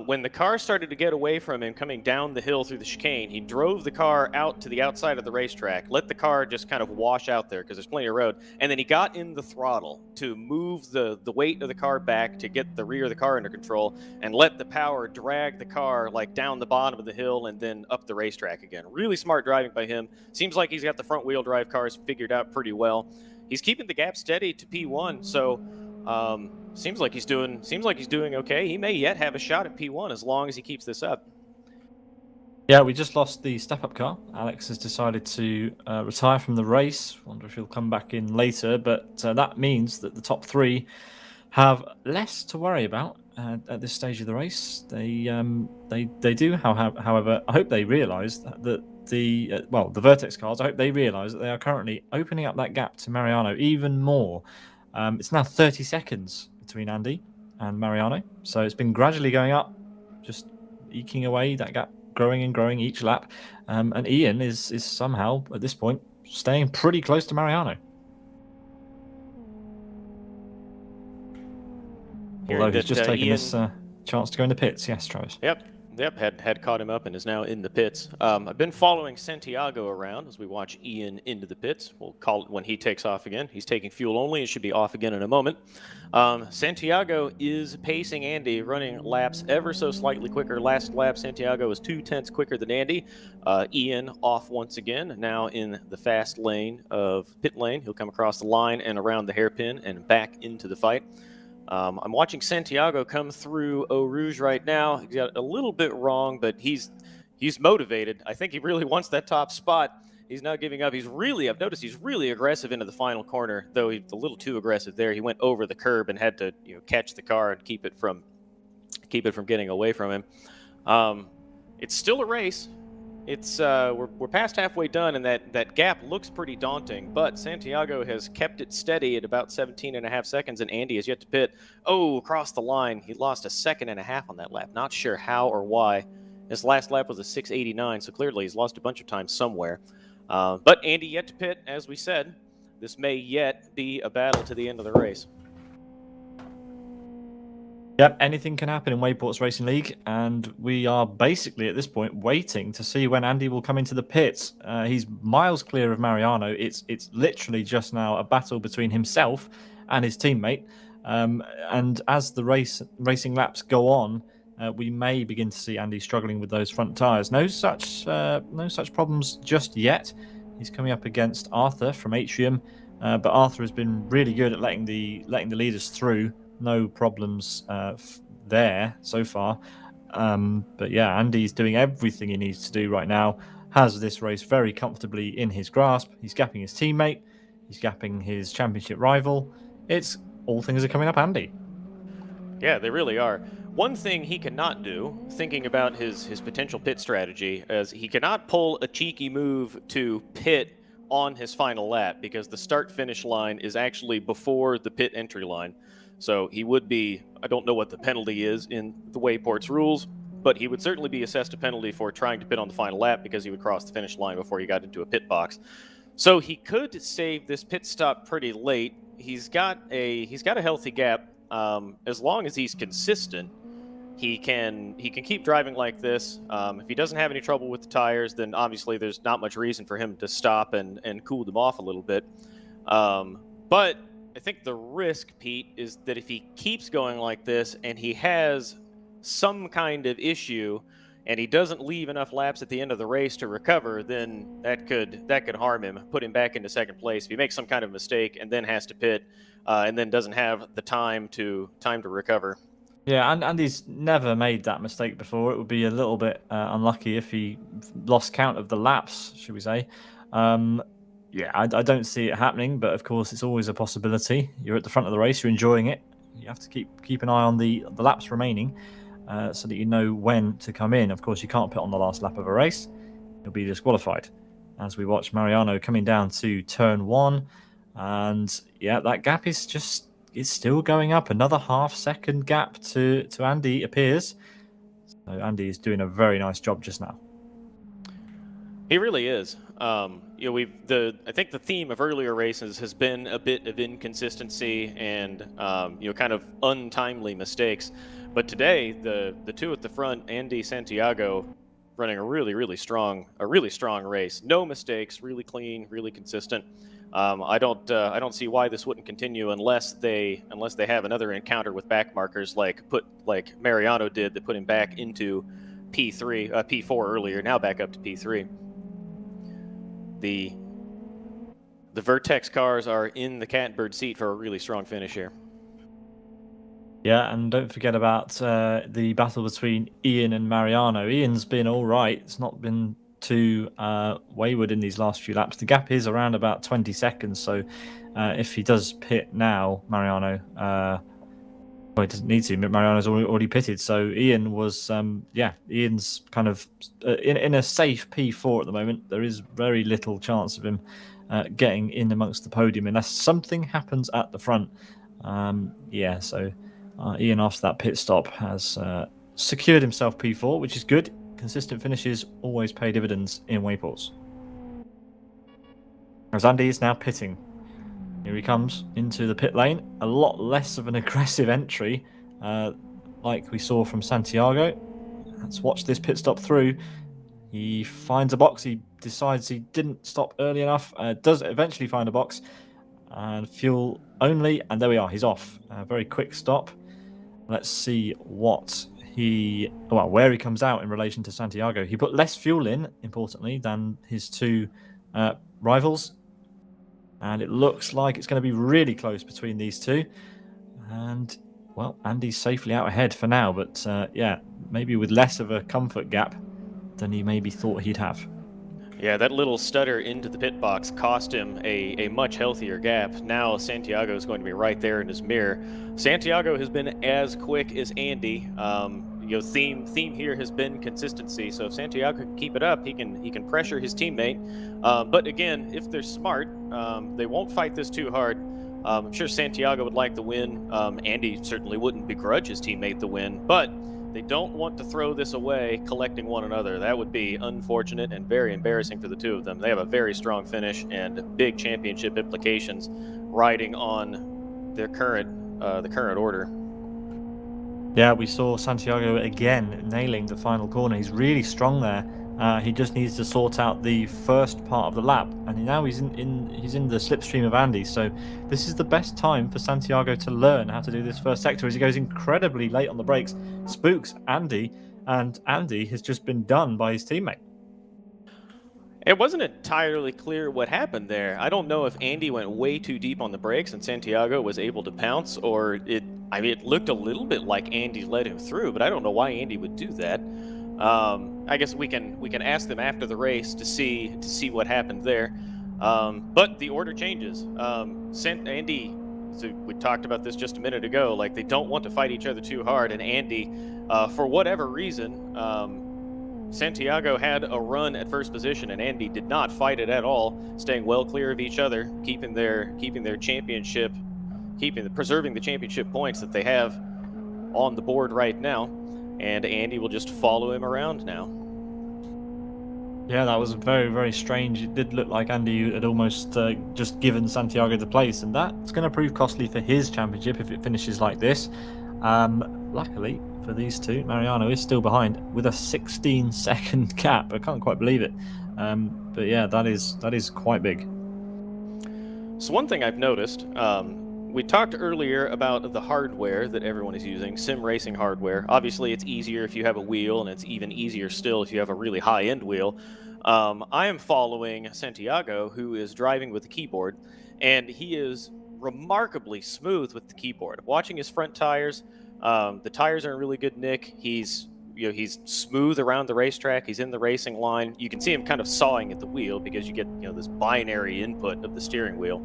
When the car started to get away from him coming down the hill through the chicane, he drove the car out to the outside of the racetrack, let the car just kind of wash out there because there's plenty of road, and then he got in the throttle to move the weight of the car back to get the rear of the car under control and let the power drag the car like down the bottom of the hill and then up the racetrack again. Really smart driving by him. Seems like he's got the front wheel drive cars figured out pretty well. He's keeping the gap steady to P1, so seems like he's doing okay. He may yet have a shot at P1 as long as he keeps this up. Yeah, we just lost the step-up car. Alex has decided to retire from the race. Wonder if he'll come back in later, but that means that the top three have less to worry about at this stage of the race. They do, however, I hope they realise that the Vertex cars. I hope they realise that they are currently opening up that gap to Mariano even more. It's now 30 seconds between Andy and Mariano, so it's been gradually going up, just eking away that gap, growing and growing each lap. And Ian is somehow at this point staying pretty close to Mariano. Although he's just taken this chance to go in the pits. Yes, Travis. Yep, had caught him up and is now in the pits. I've been following Santiago around as we watch Ian into the pits. We'll call it when he takes off again. He's taking fuel only and should be off again in a moment. Santiago is pacing Andy, running laps ever so slightly quicker. Last lap, Santiago was 0.2 quicker than Andy. Ian off once again, now in the fast lane of pit lane. He'll come across the line and around the hairpin and back into the fight. I'm watching Santiago come through Eau Rouge right now. He got a little bit wrong, but he's motivated. I think he really wants that top spot. He's not giving up. I've noticed he's really aggressive into the final corner, though he's a little too aggressive there. He went over the curb and had to catch the car and keep it from getting away from him. It's still a race. It's we're past halfway done, and that gap looks pretty daunting, but Santiago has kept it steady at about 17.5 seconds, and Andy has yet to pit. Oh, across the line. He lost 1.5 seconds on that lap. Not sure how or why. His last lap was a 6:89, so clearly he's lost a bunch of time somewhere. But Andy yet to pit, as we said. This may yet be a battle to the end of the race. Yep, anything can happen in Wayports Racing League, and we are basically at this point waiting to see when Andy will come into the pits. He's miles clear of Mariano. It's literally just now a battle between himself and his teammate. And as the racing laps go on, we may begin to see Andy struggling with those front tyres. No such problems just yet. He's coming up against Arthur from Atrium, but Arthur has been really good at letting the leaders through. No problems there so far. But yeah, Andy's doing everything he needs to do right now. Has this race very comfortably in his grasp. He's gapping his teammate. He's gapping his championship rival. It's all things are coming up Andy. Yeah, they really are. One thing he cannot do, thinking about his potential pit strategy, is he cannot pull a cheeky move to pit on his final lap because the start-finish line is actually before the pit entry line. So he would be, I don't know what the penalty is in the Wayports rules, but he would certainly be assessed a penalty for trying to pit on the final lap because he would cross the finish line before he got into a pit box. So he could save this pit stop pretty late. He's got a healthy gap. As long as he's consistent, he can keep driving like this. If he doesn't have any trouble with the tires, then obviously there's not much reason for him to stop and cool them off a little bit. But I think the risk, Pete, is that if he keeps going like this and he has some kind of issue and he doesn't leave enough laps at the end of the race to recover, then that could harm him, put him back into second place. If he makes some kind of mistake and then has to pit and then doesn't have the time to recover. Yeah, and Andy's never made that mistake before. It would be a little bit unlucky if he lost count of the laps, should we say. Yeah, I don't see it happening, but of course it's always a possibility. You're at the front of the race, you're enjoying it. You have to keep an eye on the laps remaining so that you know when to come in. Of course, you can't pit on the last lap of a race. You'll be disqualified. As we watch Mariano coming down to turn 1. And yeah, that gap is still going up. Another half-second gap to Andy appears. So Andy is doing a very nice job just now. He really is. I think the theme of earlier races has been a bit of inconsistency and kind of untimely mistakes. But today, the two at the front, Andy, Santiago, running a really strong race. No mistakes, really clean, really consistent. I don't see why this wouldn't continue unless they have another encounter with back markers like Mariano did, that put him back into P4 earlier, now back up to P3. The Vertex cars are in the catbird seat for a really strong finish here. Yeah, and don't forget about the battle between Ian and Mariano. Ian's been all right. It's not been too wayward in these last few laps. The gap is around about 20 seconds. So if he does pit now, Mariano, well, he doesn't need to. Mariano's already pitted. So Ian was, Ian's kind of in a safe P4 at the moment. There is very little chance of him getting in amongst the podium unless something happens at the front. So Ian, after that pit stop, has secured himself P4, which is good. Consistent finishes always pay dividends in Wayports. As Andy is now pitting. Here he comes into the pit lane. A lot less of an aggressive entry like we saw from Santiago. Let's watch this pit stop through. He finds a box. He decides he didn't stop early enough. Does eventually find a box. And fuel only. And there we are. He's off. Very quick stop. Let's see where he comes out in relation to Santiago. He put less fuel in, importantly, than his two rivals. And it looks like it's going to be really close between these two. And, well, Andy's safely out ahead for now. But, maybe with less of a comfort gap than he maybe thought he'd have. Yeah, that little stutter into the pit box cost him a much healthier gap. Now Santiago is going to be right there in his mirror. Santiago has been as quick as Andy. Theme here has been consistency. So if Santiago can keep it up, he can pressure his teammate. But again, if they're smart, they won't fight this too hard. I'm sure Santiago would like the win. Andy certainly wouldn't begrudge his teammate the win, but they don't want to throw this away collecting one another. That would be unfortunate and very embarrassing for the two of them. They have a very strong finish and big championship implications riding on their the current order. Yeah, we saw Santiago again nailing the final corner. He's really strong there. He just needs to sort out the first part of the lap, and now he's in the slipstream of Andy. So this is the best time for Santiago to learn how to do this first sector, as he goes incredibly late on the brakes, spooks Andy, and Andy has just been done by his teammate. It wasn't entirely clear what happened there. I don't know if Andy went way too deep on the brakes and Santiago was able to pounce, or it looked a little bit like Andy let him through, but I don't know why Andy would do that. I guess we can ask them after the race to see what happened there. But the order changes. Andy, so we talked about this just a minute ago. Like, they don't want to fight each other too hard, and Andy, for whatever reason, Santiago had a run at first position, and Andy did not fight it at all, staying well clear of each other, keeping their championship, preserving the championship points that they have on the board right now. And Andy will just follow him around now. Yeah, that was very, very strange. It did look like Andy had almost just given Santiago the place, and that's going to prove costly for his championship if it finishes like this. Luckily for these two, Mariano is still behind with a 16-second gap. I can't quite believe it. But yeah, that is quite big. So one thing I've noticed, we talked earlier about the hardware that everyone is using, sim racing hardware. Obviously, it's easier if you have a wheel, and it's even easier still if you have a really high-end wheel. I am following Santiago, who is driving with the keyboard, and he is remarkably smooth with the keyboard. Watching his front tires, the tires are in really good nick. He's smooth around the racetrack. He's in the racing line. You can see him kind of sawing at the wheel because you get this binary input of the steering wheel.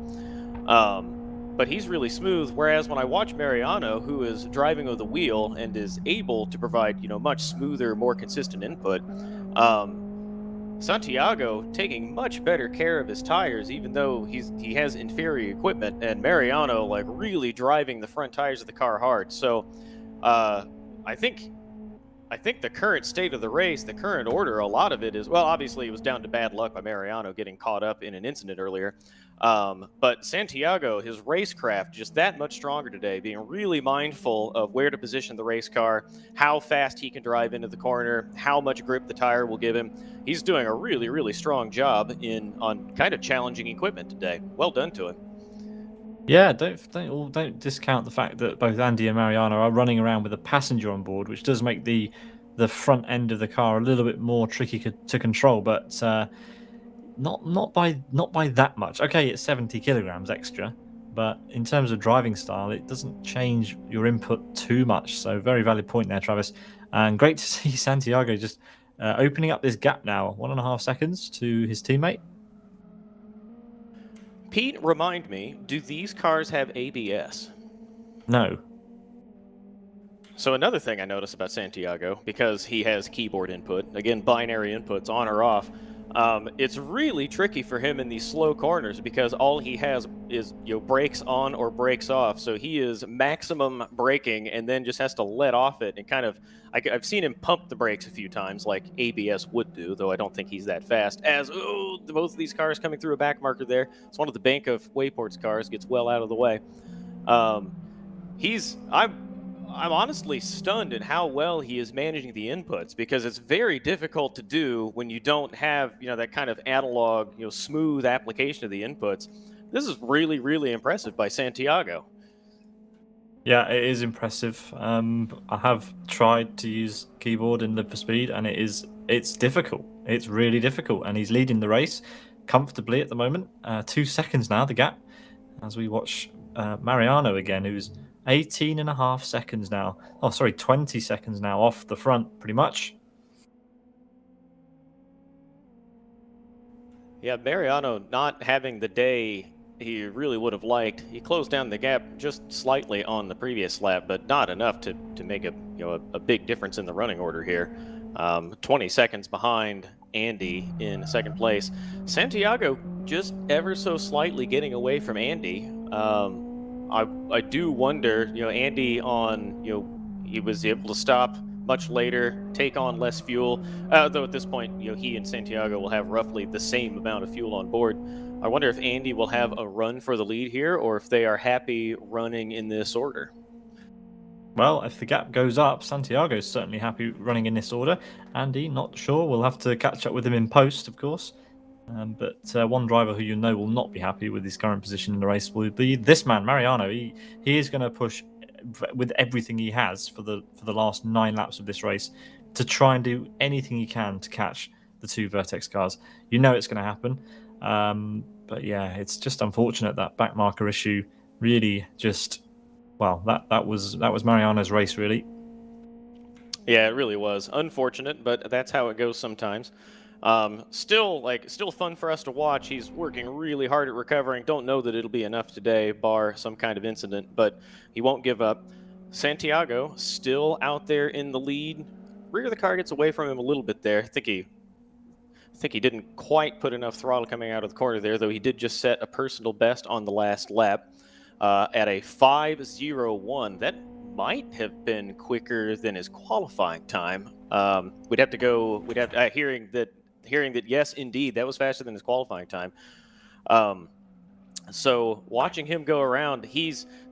But he's really smooth, whereas when I watch Mariano, who is driving with the wheel and is able to provide, much smoother, more consistent input, Santiago taking much better care of his tires, even though he has inferior equipment, and Mariano really driving the front tires of the car hard. So I think I think the current state of the race, the current order, a lot of it is, well, obviously it was down to bad luck by Mariano getting caught up in an incident earlier. But Santiago, his racecraft, just that much stronger today, being really mindful of where to position the race car, how fast he can drive into the corner, how much grip the tire will give him. He's doing a really, really strong job on kind of challenging equipment today. Well done to him. Yeah, don't discount the fact that both Andy and Mariano are running around with a passenger on board, which does make the front end of the car a little bit more tricky to control, but not by that much. Okay, it's 70 kilograms extra, but in terms of driving style, it doesn't change your input too much. So very valid point there, Travis, and great to see Santiago just opening up this gap now, 1.5 seconds to his teammate. Pete, remind me, do these cars have ABS? No. So another thing I noticed about Santiago, because he has keyboard input, again, binary inputs on or off, it's really tricky for him in these slow corners because all he has is brakes on or brakes off. So he is maximum braking and then just has to let off it and kind of. I've seen him pump the brakes a few times, like ABS would do, though I don't think he's that fast. As both of these cars coming through a back marker there. It's one of the bank of Wayports cars gets well out of the way. I'm honestly stunned at how well he is managing the inputs because it's very difficult to do when you don't have, that kind of analog, smooth application of the inputs. This is really, really impressive by Santiago. Yeah, it is impressive. I have tried to use keyboard and live for speed, and it's difficult. It's really difficult, and he's leading the race comfortably at the moment. 2 seconds now, the gap, as we watch Mariano again, who's 18.5 seconds now. Oh, sorry, 20 seconds now off the front, pretty much. Yeah, Mariano not having the day he really would have liked. He closed down the gap just slightly on the previous lap, but not enough to make a big difference in the running order here. 20 seconds behind Andy in second place. Santiago just ever so slightly getting away from Andy. I do wonder, Andy he was able to stop much later, take on less fuel. Though at this point, he and Santiago will have roughly the same amount of fuel on board. I wonder if Andy will have a run for the lead here, or if they are happy running in this order. Well, if the gap goes up, Santiago's certainly happy running in this order. Andy, not sure. We'll have to catch up with him in post, of course. But one driver who will not be happy with his current position in the race will be this man, Mariano. He is going to push with everything he has for the last 9 laps of this race to try and do anything he can to catch the 2 Vertex cars. It's going to happen. But yeah, it's just unfortunate that back marker issue really just. Well, that was Mariano's race, really. Yeah, it really was unfortunate, but that's how it goes sometimes. Still fun for us to watch. He's working really hard at recovering. Don't know that it'll be enough today, bar some kind of incident, but he won't give up. Santiago still out there in the lead. Rear of the car gets away from him a little bit there. I think he didn't quite put enough throttle coming out of the corner there, though he did just set a personal best on the last lap at a 5:01. That might have been quicker than his qualifying time. We'd have to hearing that yes, indeed, that was faster than his qualifying time. So watching him go around,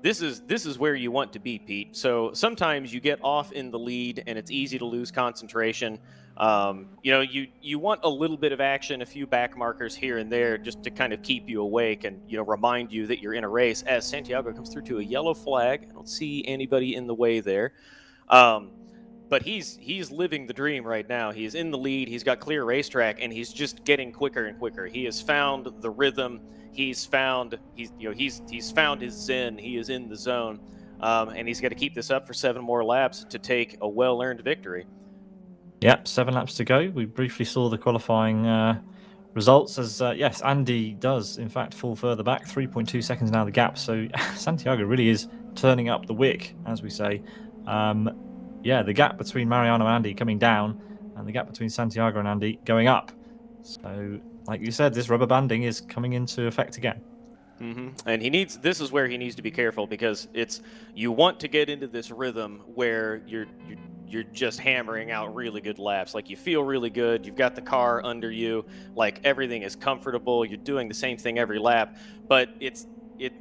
this is where you want to be, Pete. So sometimes you get off in the lead and it's easy to lose concentration. You want a little bit of action, a few back markers here and there, just to kind of keep you awake and remind you that you're in a race. As Santiago comes through to a yellow flag, I don't see anybody in the way there. But he's living the dream right now. He's in the lead. He's got clear racetrack, and he's just getting quicker and quicker. He has found the rhythm. He's found his zen. He is in the zone, and he's got to keep this up for 7 more laps to take a well-earned victory. Yep, 7 laps to go. We briefly saw the qualifying results as yes, Andy does in fact fall further back, 3.2 seconds now the gap. So Santiago really is turning up the wick, as we say. Yeah, the gap between Mariano and Andy coming down, and the gap between Santiago and Andy going up. So, like you said, this rubber banding is coming into effect again. And this is where he needs to be careful, because you want to get into this rhythm where you're just hammering out really good laps. Like, you feel really good, you've got the car under you, like everything is comfortable, you're doing the same thing every lap, but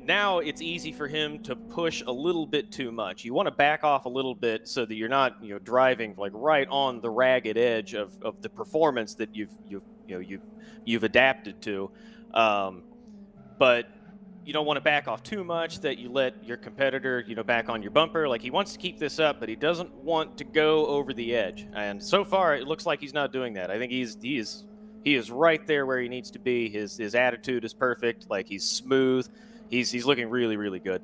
now it's easy for him to push a little bit too much. You want to back off a little bit so that you're not, driving like right on the ragged edge of the performance that you've adapted to. But you don't want to back off too much that you let your competitor, back on your bumper. Like, he wants to keep this up, but he doesn't want to go over the edge. And so far, it looks like he's not doing that. I think he is right there where he needs to be. His attitude is perfect. Like, he's smooth. He's looking really, really good.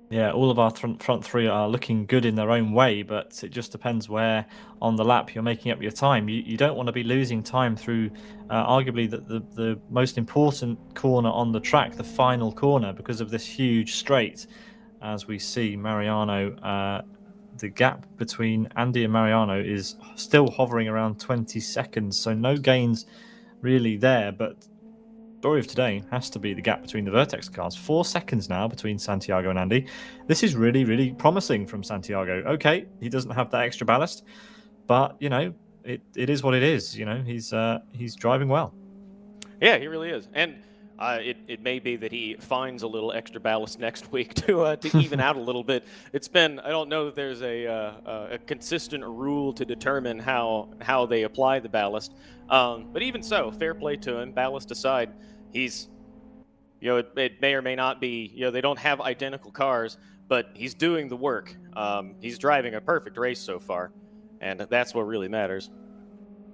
Yeah, all of our front three are looking good in their own way, but it just depends where on the lap you're making up your time. You don't want to be losing time through arguably the most important corner on the track, the final corner, because of this huge straight. As we see, Mariano, the gap between Andy and Mariano is still hovering around 20 seconds, so no gains really there, but story of today has to be the gap between the Vertex cars. 4 seconds now between Santiago and Andy. This is really, really promising from Santiago. Okay, he doesn't have that extra ballast, but it is what it is. He's driving well. Yeah, he really is. And it may be that he finds a little extra ballast next week to even out a little bit. I don't know that there's a consistent rule to determine how they apply the ballast. But even so, fair play to him. Ballast aside, he's, it may or may not be, they don't have identical cars, but he's doing the work. He's driving a perfect race so far, and that's what really matters.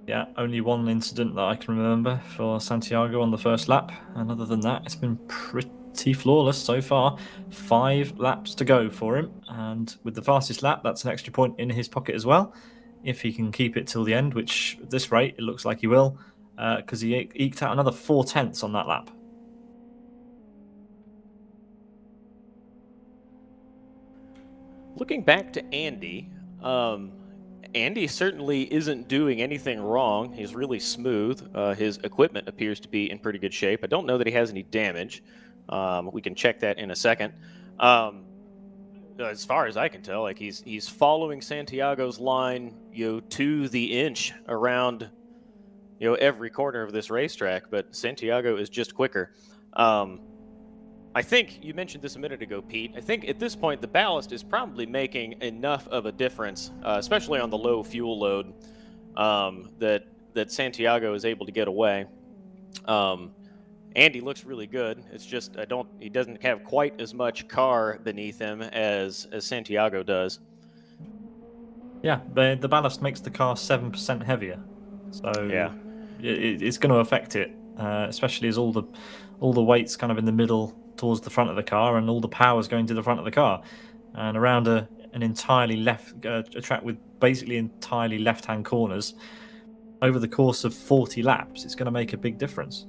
Yeah, only one incident that I can remember for Santiago on the first lap. And other than that, it's been pretty flawless so far. 5 laps to go for him. And with the fastest lap, that's an extra point in his pocket as well. If he can keep it till the end, which at this rate, it looks like he will, because he eked out another 4/10 on that lap. Looking back to Andy, Andy certainly isn't doing anything wrong. He's really smooth. His equipment appears to be in pretty good shape. I don't know that he has any damage. We can check that in a second. As far as I can tell, like, he's following Santiago's line, to the inch around, every corner of this racetrack. But Santiago is just quicker. I think you mentioned this a minute ago, Pete. I think at this point the ballast is probably making enough of a difference, especially on the low fuel load, that Santiago is able to get away. Andy looks really good. It's just he doesn't have quite as much car beneath him as Santiago does. Yeah, the ballast makes the car 7% heavier, so yeah, it's going to affect it, especially as all the weight's kind of in the middle towards the front of the car, and all the power's going to the front of the car, and around an entirely a track with basically entirely left-hand corners over the course of 40 laps, it's going to make a big difference.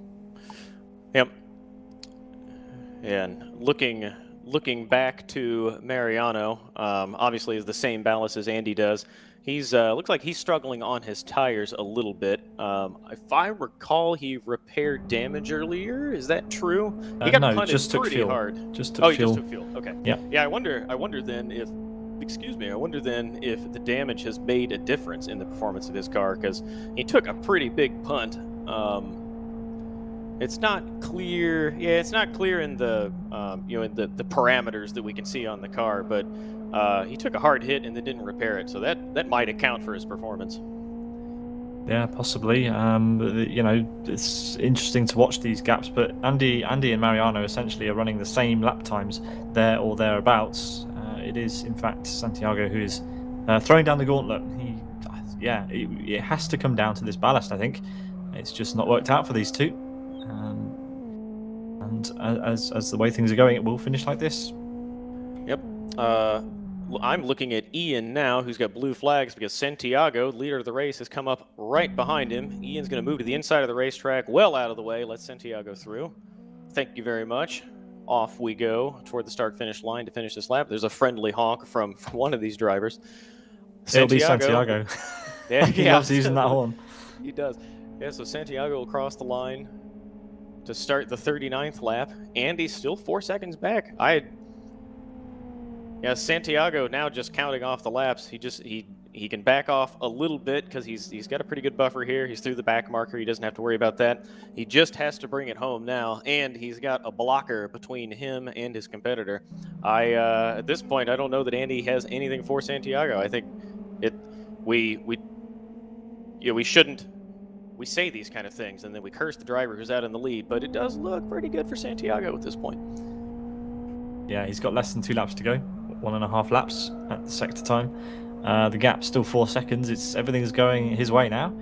Yep. And looking back to Mariano, obviously is the same ballast as Andy does. He's looks like he's struggling on his tires a little bit. If I recall, he repaired damage earlier. Is that true? He got punted just took pretty fuel. hard. Just took fuel. He just took fuel. Okay. Yeah. Yeah. I wonder then if, excuse me, I wonder then if the damage has made a difference in the performance of his car, because he took a pretty big punt. It's not clear. Yeah, it's not clear in the in the parameters that we can see on the car, but he took a hard hit and then didn't repair it, so that might account for his performance. Yeah, possibly. It's interesting to watch these gaps, but Andy and Mariano essentially are running the same lap times there or thereabouts. It is, in fact, Santiago who is throwing down the gauntlet. It has to come down to this ballast, I think. It's just not worked out for these two. And as the way things are going, it will finish like this. Yep. I'm looking at Ian now, who's got blue flags, because Santiago, leader of the race, has come up right behind him. Ian's going to move to the inside of the racetrack, well out of the way. Let Santiago through. Thank you very much. Off we go toward the start-finish line to finish this lap. There's a friendly honk from one of these drivers. It'll be Santiago. Yeah, he loves using that horn. He does. Yeah, so Santiago will cross the line to start the 39th lap. Andy's still 4 seconds back. Yeah, Santiago now just counting off the laps. He can back off a little bit because he's got a pretty good buffer here. He's through the back marker. He doesn't have to worry about that. He just has to bring it home now, and he's got a blocker between him and his competitor. At this point, I don't know that Andy has anything for Santiago. I think we shouldn't. We say these kind of things and then we curse the driver who's out in the lead, but it does look pretty good for Santiago at this point. Yeah, he's got less than 2 laps to go. 1.5 laps at the sector time. The gap's still 4 seconds. Everything's going his way now.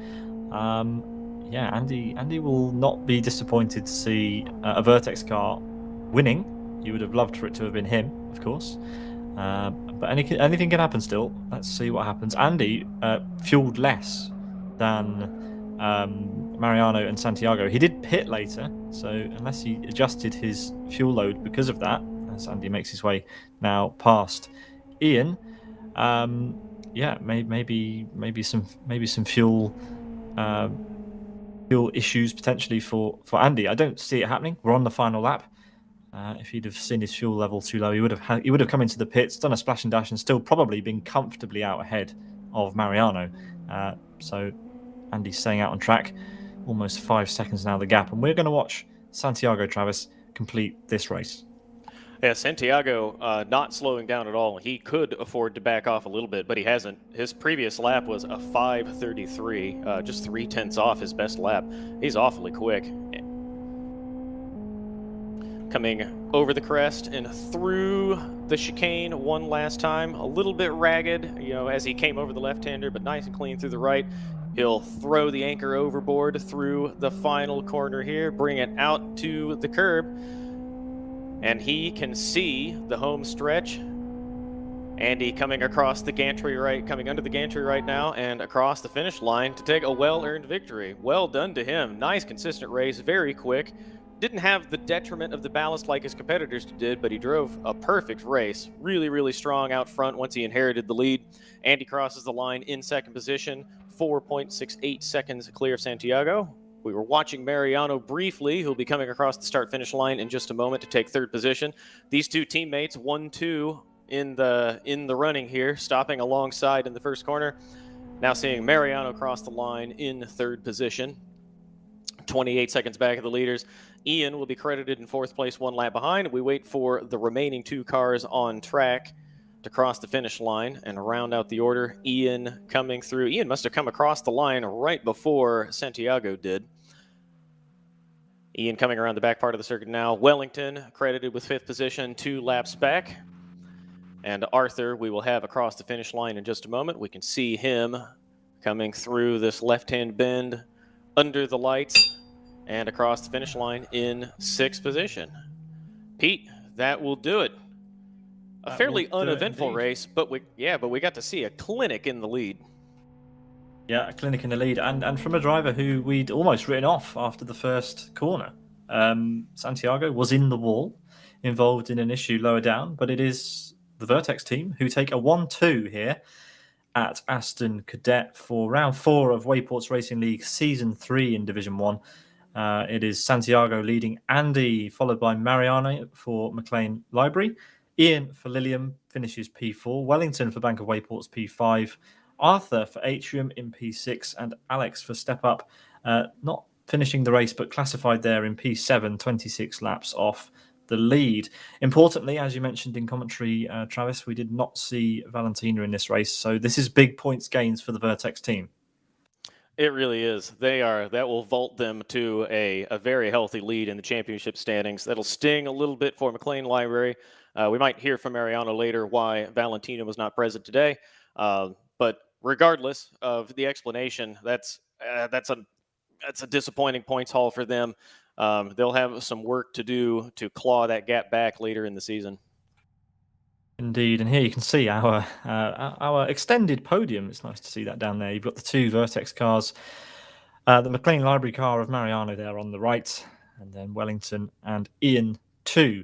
Yeah, Andy will not be disappointed to see a Vertex car winning. He would have loved for it to have been him, of course. But anything can happen still. Let's see what happens. Andy fueled less than Mariano and Santiago. He did pit later, so unless he adjusted his fuel load because of that, as Andy makes his way now past Ian, yeah, maybe some fuel issues potentially for Andy. I don't see it happening. We're on the final lap. If he'd have seen his fuel level too low, he would have come into the pits, done a splash and dash, and still probably been comfortably out ahead of Mariano. So Andy's staying out on track, almost 5 seconds now the gap, and we're going to watch Santiago Travis complete this race. Yeah, Santiago not slowing down at all. He could afford to back off a little bit, but he hasn't. His previous lap was a 5:33, just 0.3 off his best lap. He's awfully quick. Coming over the crest and through the chicane one last time. A little bit ragged, as he came over the left-hander, but nice and clean through the right. He'll throw the anchor overboard through the final corner here, bring it out to the curb, and he can see the home stretch. Andy coming across the gantry right, coming under the gantry right now, and across the finish line to take a well-earned victory. Well done to him. Nice, consistent race, very quick. Didn't have the detriment of the ballast like his competitors did, but he drove a perfect race. Really, really strong out front once he inherited the lead. Andy crosses the line in second position, 4.68 seconds clear of Santiago. We were watching Mariano briefly, who'll be coming across the start-finish line in just a moment to take third position. These two teammates, 1-2 in the running here, stopping alongside in the first corner. Now seeing Mariano cross the line in third position, 28 seconds back of the leaders. Ian will be credited in fourth place, 1 lap behind. We wait for the remaining 2 cars on track to cross the finish line and round out the order. Ian coming through. Ian must have come across the line right before Santiago did. Ian coming around the back part of the circuit now. Wellington credited with 5th position, 2 laps back. And Arthur we will have across the finish line in just a moment. We can see him coming through this left-hand bend under the lights and across the finish line in 6th position. Pete, that will do it. A fairly uneventful race, but we got to see a clinic in the lead. Yeah, a clinic in the lead, and from a driver who we'd almost written off after the first corner. Santiago was in the wall, involved in an issue lower down, but it is the Vertex team who take a 1-2 here at Aston Cadet for round 4 of Wayports Racing League Season 3 in Division 1. It is Santiago leading Andy, followed by Mariano for McLean Library. Ian for Lilium finishes P4. Wellington for Bank of Wayports P5. Arthur for Atrium in P6. And Alex for Step Up, not finishing the race, but classified there in P7, 26 laps off the lead. Importantly, as you mentioned in commentary, Travis, we did not see Valentina in this race. So this is big points gains for the Vertex team. It really is. That will vault them to a very healthy lead in the championship standings. That'll sting a little bit for McLean Library. We might hear from Mariano later why Valentina was not present today. But regardless of the explanation, that's a disappointing points haul for them. They'll have some work to do to claw that gap back later in the season. Indeed, and here you can see our extended podium. It's nice to see that down there. You've got the 2 Vertex cars, the McLean Library car of Mariano there on the right, and then Wellington and Ian 2.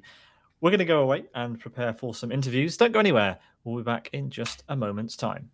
We're going to go away and prepare for some interviews. Don't go anywhere. We'll be back in just a moment's time.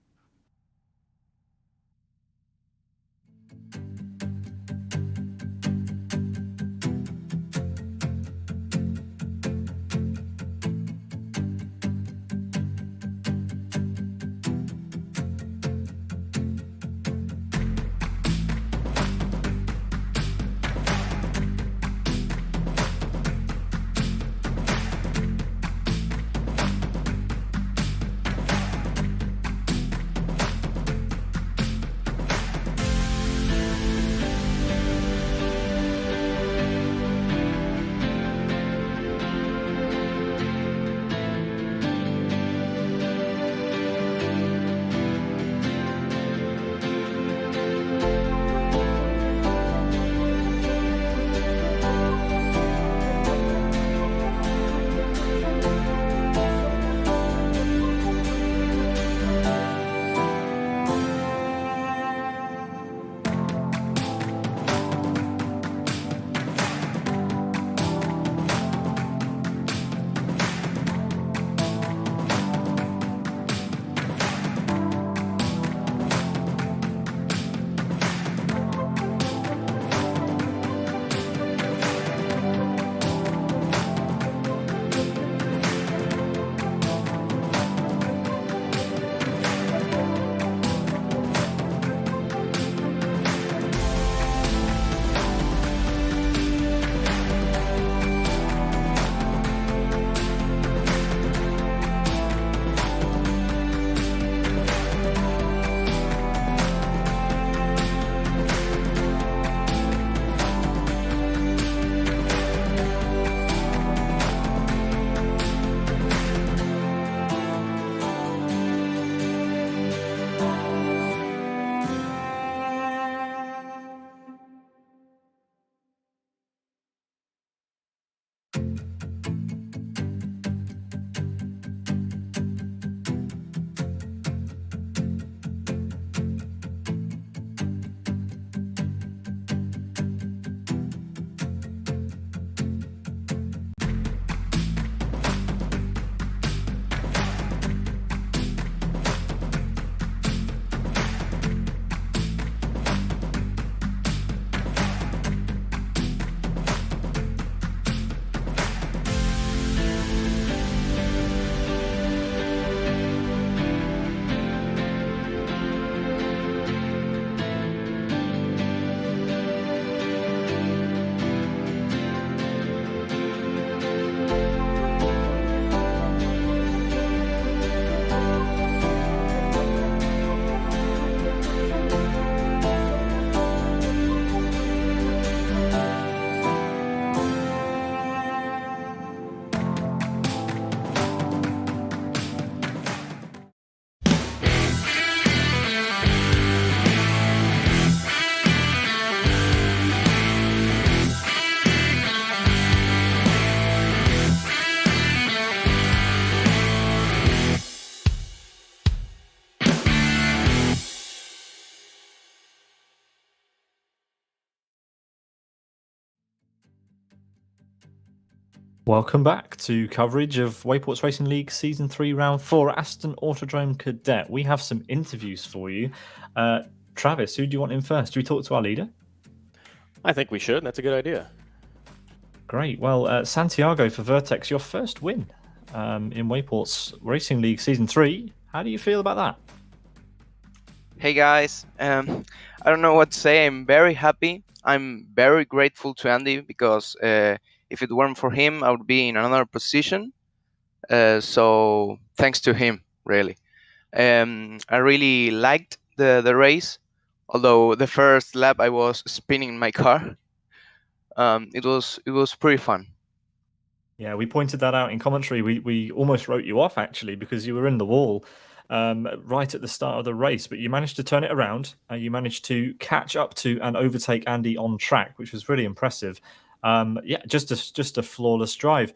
Welcome back to coverage of Wayports Racing League Season 3 Round 4 Aston Autodrome Cadet. We have some interviews for you. Travis, who do you want in first? Do we talk to our leader? I think we should. That's a good idea. Great. Well, Santiago for Vertex, your first win in Wayports Racing League Season 3. How do you feel about that? Hey guys, I don't know what to say. I'm very happy. I'm very grateful to Andy because if it weren't for him, I would be in another position. So thanks to him, really. I really liked the race, although the first lap I was spinning my car. It was pretty fun. Yeah, we pointed that out in commentary. We almost wrote you off actually because you were in the wall right at the start of the race, but you managed to turn it around. You managed to catch up to and overtake Andy on track, which was really impressive. Yeah, just a flawless drive.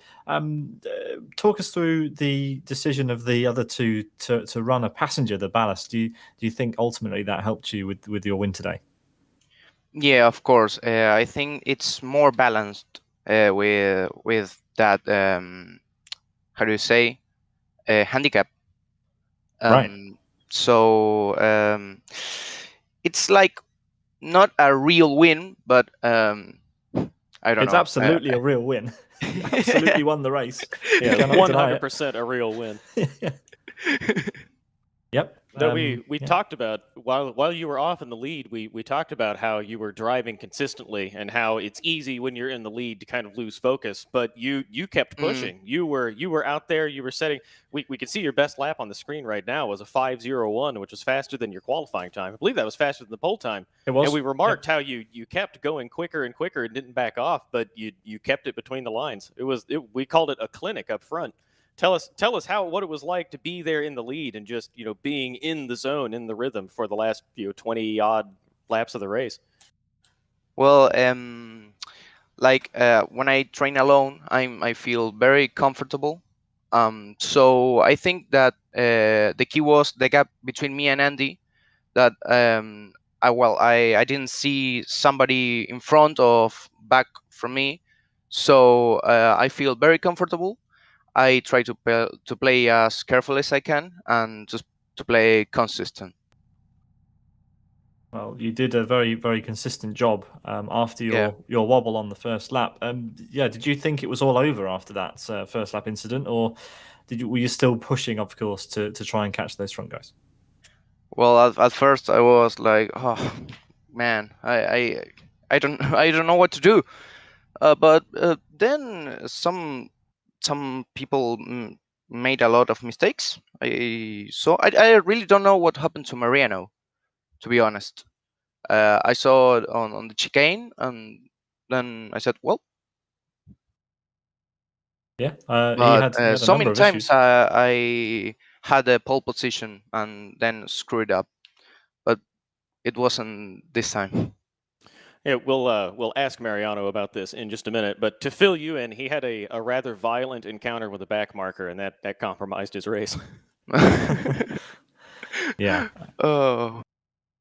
Talk us through the decision of the other two to run a passenger, the ballast. Do you think ultimately that helped you with your win today? Yeah, of course. I think it's more balanced with that. How do you say? Handicap. Right. So it's like not a real win, but I don't It's know. absolutely a real win. You absolutely won the race. Yeah, Cannot deny it. 100% a real win. Yep. No, we Yeah. talked about while you were off in the lead, we talked about how you were driving consistently and how it's easy when you're in the lead to kind of lose focus, but you kept pushing. You were out there, you were setting we could see your best lap on the screen right now was a 5:01, which was faster than your qualifying time. I believe that was faster than the pole time. It was. And we remarked how you kept going quicker and quicker and didn't back off, but you kept it between the lines. We called it a clinic up front. Tell us what it was like to be there in the lead and just being in the zone, in the rhythm for the last 20 odd laps of the race. Well, like when I train alone, I feel very comfortable. So I think that the key was the gap between me and Andy. That I didn't see somebody in front of back from me, so I feel very comfortable. I try to play as careful as I can and just to play consistent. Well, you did a very, very consistent job after Yeah. your wobble on the first lap. Yeah, did you think it was all over after that first lap incident, or were you still pushing, of course, to try and catch those front guys? Well, at first I was like, oh man, I don't I don't know what to do. But then some people made a lot of mistakes. I really don't know what happened to Mariano, to be honest. I saw it on the chicane, and then I said, well. Yeah, he But had a so number many of times issues. I had a pole position and then screwed up, but it wasn't this time. Yeah, we'll ask Mariano about this in just a minute. But to fill you in, he had a rather violent encounter with a back marker, and that compromised his race. Yeah. Oh,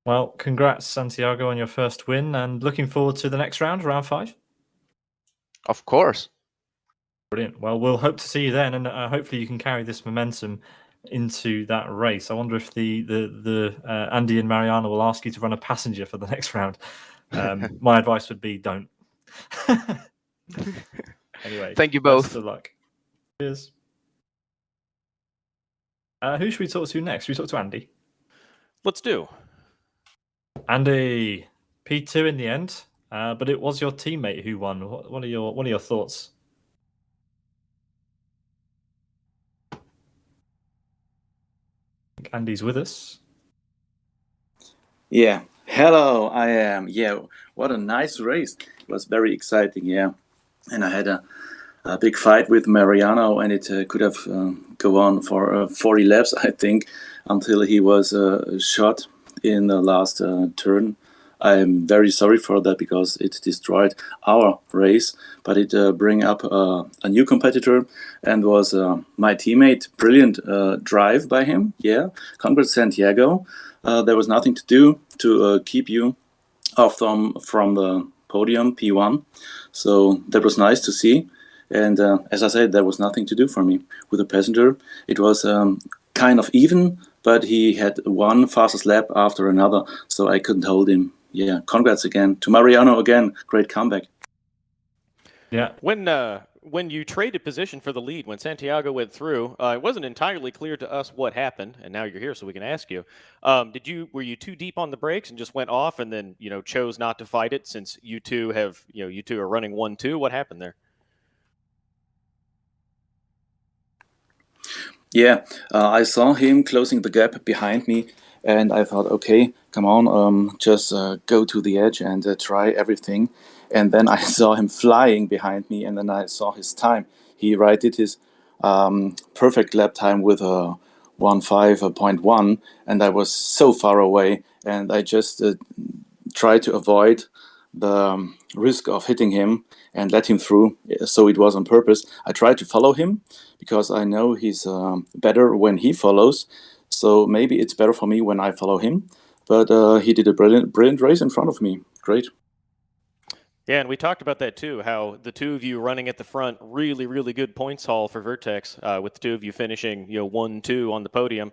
Well, congrats, Santiago, on your first win, and looking forward to the next round, round 5. of course. Brilliant. Well, we'll hope to see you then, and hopefully you can carry this momentum into that race. I wonder if the Andy and Mariano will ask you to run a passenger for the next round. My advice would be don't. Anyway, Thank you best both. of luck. Cheers. Who should we talk to next? Should we talk to Andy? Let's do. Andy, P2 in the end, but it was your teammate who won. What are your thoughts? I think Andy's with us. Yeah. Hello, I am. Yeah, what a nice race. It was very exciting, yeah. And I had a big fight with Mariano, and it could have go on for 40 laps, I think, until he was shot in the last turn. I'm very sorry for that because it destroyed our race, but it bring up a new competitor and was my teammate. Brilliant drive by him. Yeah, congrats, Santiago. There was nothing to do to keep you off from the podium, P1. So that was nice to see. And as I said, there was nothing to do for me. With the passenger, it was kind of even, but he had one fastest lap after another, so I couldn't hold him. Yeah, congrats again to Mariano again. Great comeback. Yeah. When you traded position for the lead, when Santiago went through, it wasn't entirely clear to us what happened, and now you're here, so we can ask you. Were you too deep on the brakes and just went off, and then chose not to fight it since you two are running 1-2? What happened there? Yeah, I saw him closing the gap behind me, and I thought, okay, come on, just go to the edge and try everything. And then I saw him flying behind me, and then I saw his time. He did his perfect lap time with a 1:05.1, and I was so far away, and I just tried to avoid the risk of hitting him and let him through. So it was on purpose. I tried to follow him because I know he's better when he follows. So maybe it's better for me when I follow him. But he did a brilliant race in front of me. Great. Yeah, and we talked about that too, how the two of you running at the front, really, really good points haul for Vertex, with the two of you finishing 1-2 on the podium.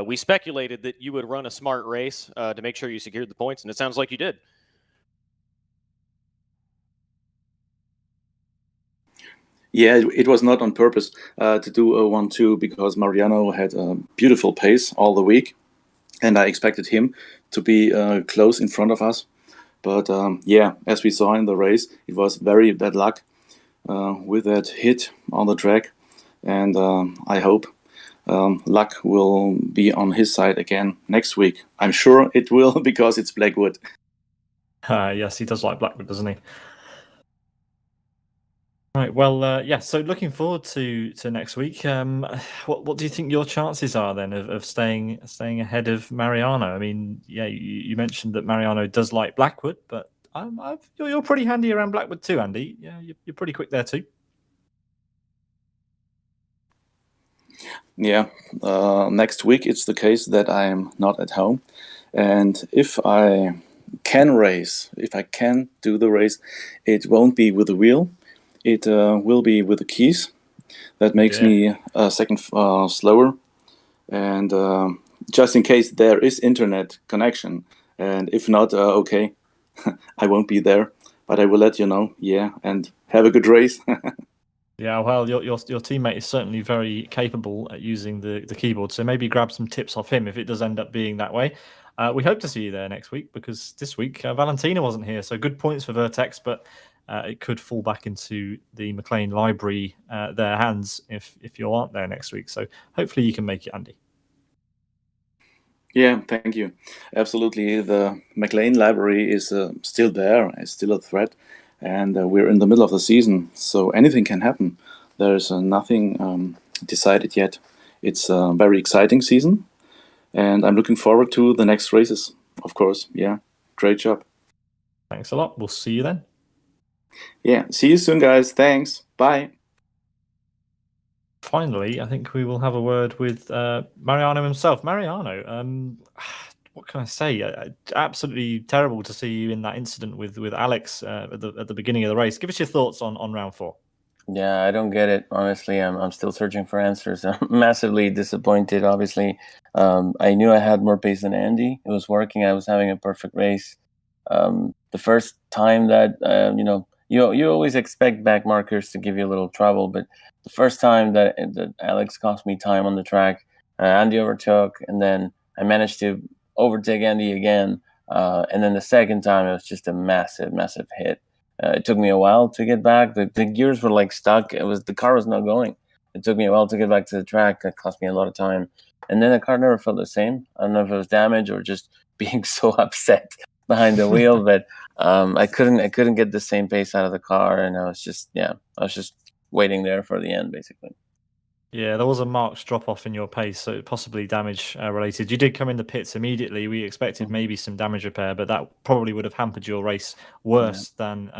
We speculated that you would run a smart race to make sure you secured the points, and it sounds like you did. Yeah, it was not on purpose to do a 1-2 because Mariano had a beautiful pace all the week, and I expected him to be close in front of us. But yeah, as we saw in the race, it was very bad luck with that hit on the track, and I hope luck will be on his side again next week. I'm sure it will because it's Blackwood. Yes, he does like Blackwood, doesn't he? Right. Well, yeah. So looking forward to next week. What do you think your chances are then of staying ahead of Mariano? I mean, yeah, you mentioned that Mariano does like Blackwood, but you're pretty handy around Blackwood too, Andy. Yeah, you're pretty quick there too. Yeah. Next week it's the case that I am not at home, and if I can race, if I can do the race, it won't be with the wheel. It will be with the keys. That makes me a second slower. And just in case there is internet connection, and if not, okay, I won't be there, but I will let you know. Yeah, and have a good race. Yeah, well, your teammate is certainly very capable at using the keyboard, so maybe grab some tips off him if it does end up being that way. We hope to see you there next week because this week Valentina wasn't here, so good points for Vertex, but it could fall back into the McLean library their hands if you aren't there next week. So hopefully you can make it, Andy. Yeah, thank you. Absolutely, the McLean library is still there. It's still a threat, and we're in the middle of the season, so anything can happen. There's nothing decided yet. It's a very exciting season, and I'm looking forward to the next races. Of course, yeah, great job. Thanks a lot. We'll see you then. Yeah, see you soon, guys. Thanks. Bye. Finally, I think we will have a word with Mariano himself. Mariano, what can I say? Absolutely terrible to see you in that incident with Alex at the beginning of the race. Give us your thoughts on round 4. Yeah, I don't get it. Honestly, I'm still searching for answers. I'm massively disappointed. Obviously, I knew I had more pace than Andy. It was working. I was having a perfect race. The first time that you always expect back markers to give you a little trouble, but the first time that Alex cost me time on the track, Andy overtook, and then I managed to overtake Andy again. And then the second time, it was just a massive hit. It took me a while to get back. The gears were like stuck. The car was not going. It took me a while to get back to the track. It cost me a lot of time. And then the car never felt the same. I don't know if it was damage or just being so upset behind the wheel, but I couldn't get the same pace out of the car, and I was just waiting there for the end, basically. Yeah, there was a marked drop off in your pace, so possibly damage related. You did come in the pits immediately. We expected maybe some damage repair, but that probably would have hampered your race worse than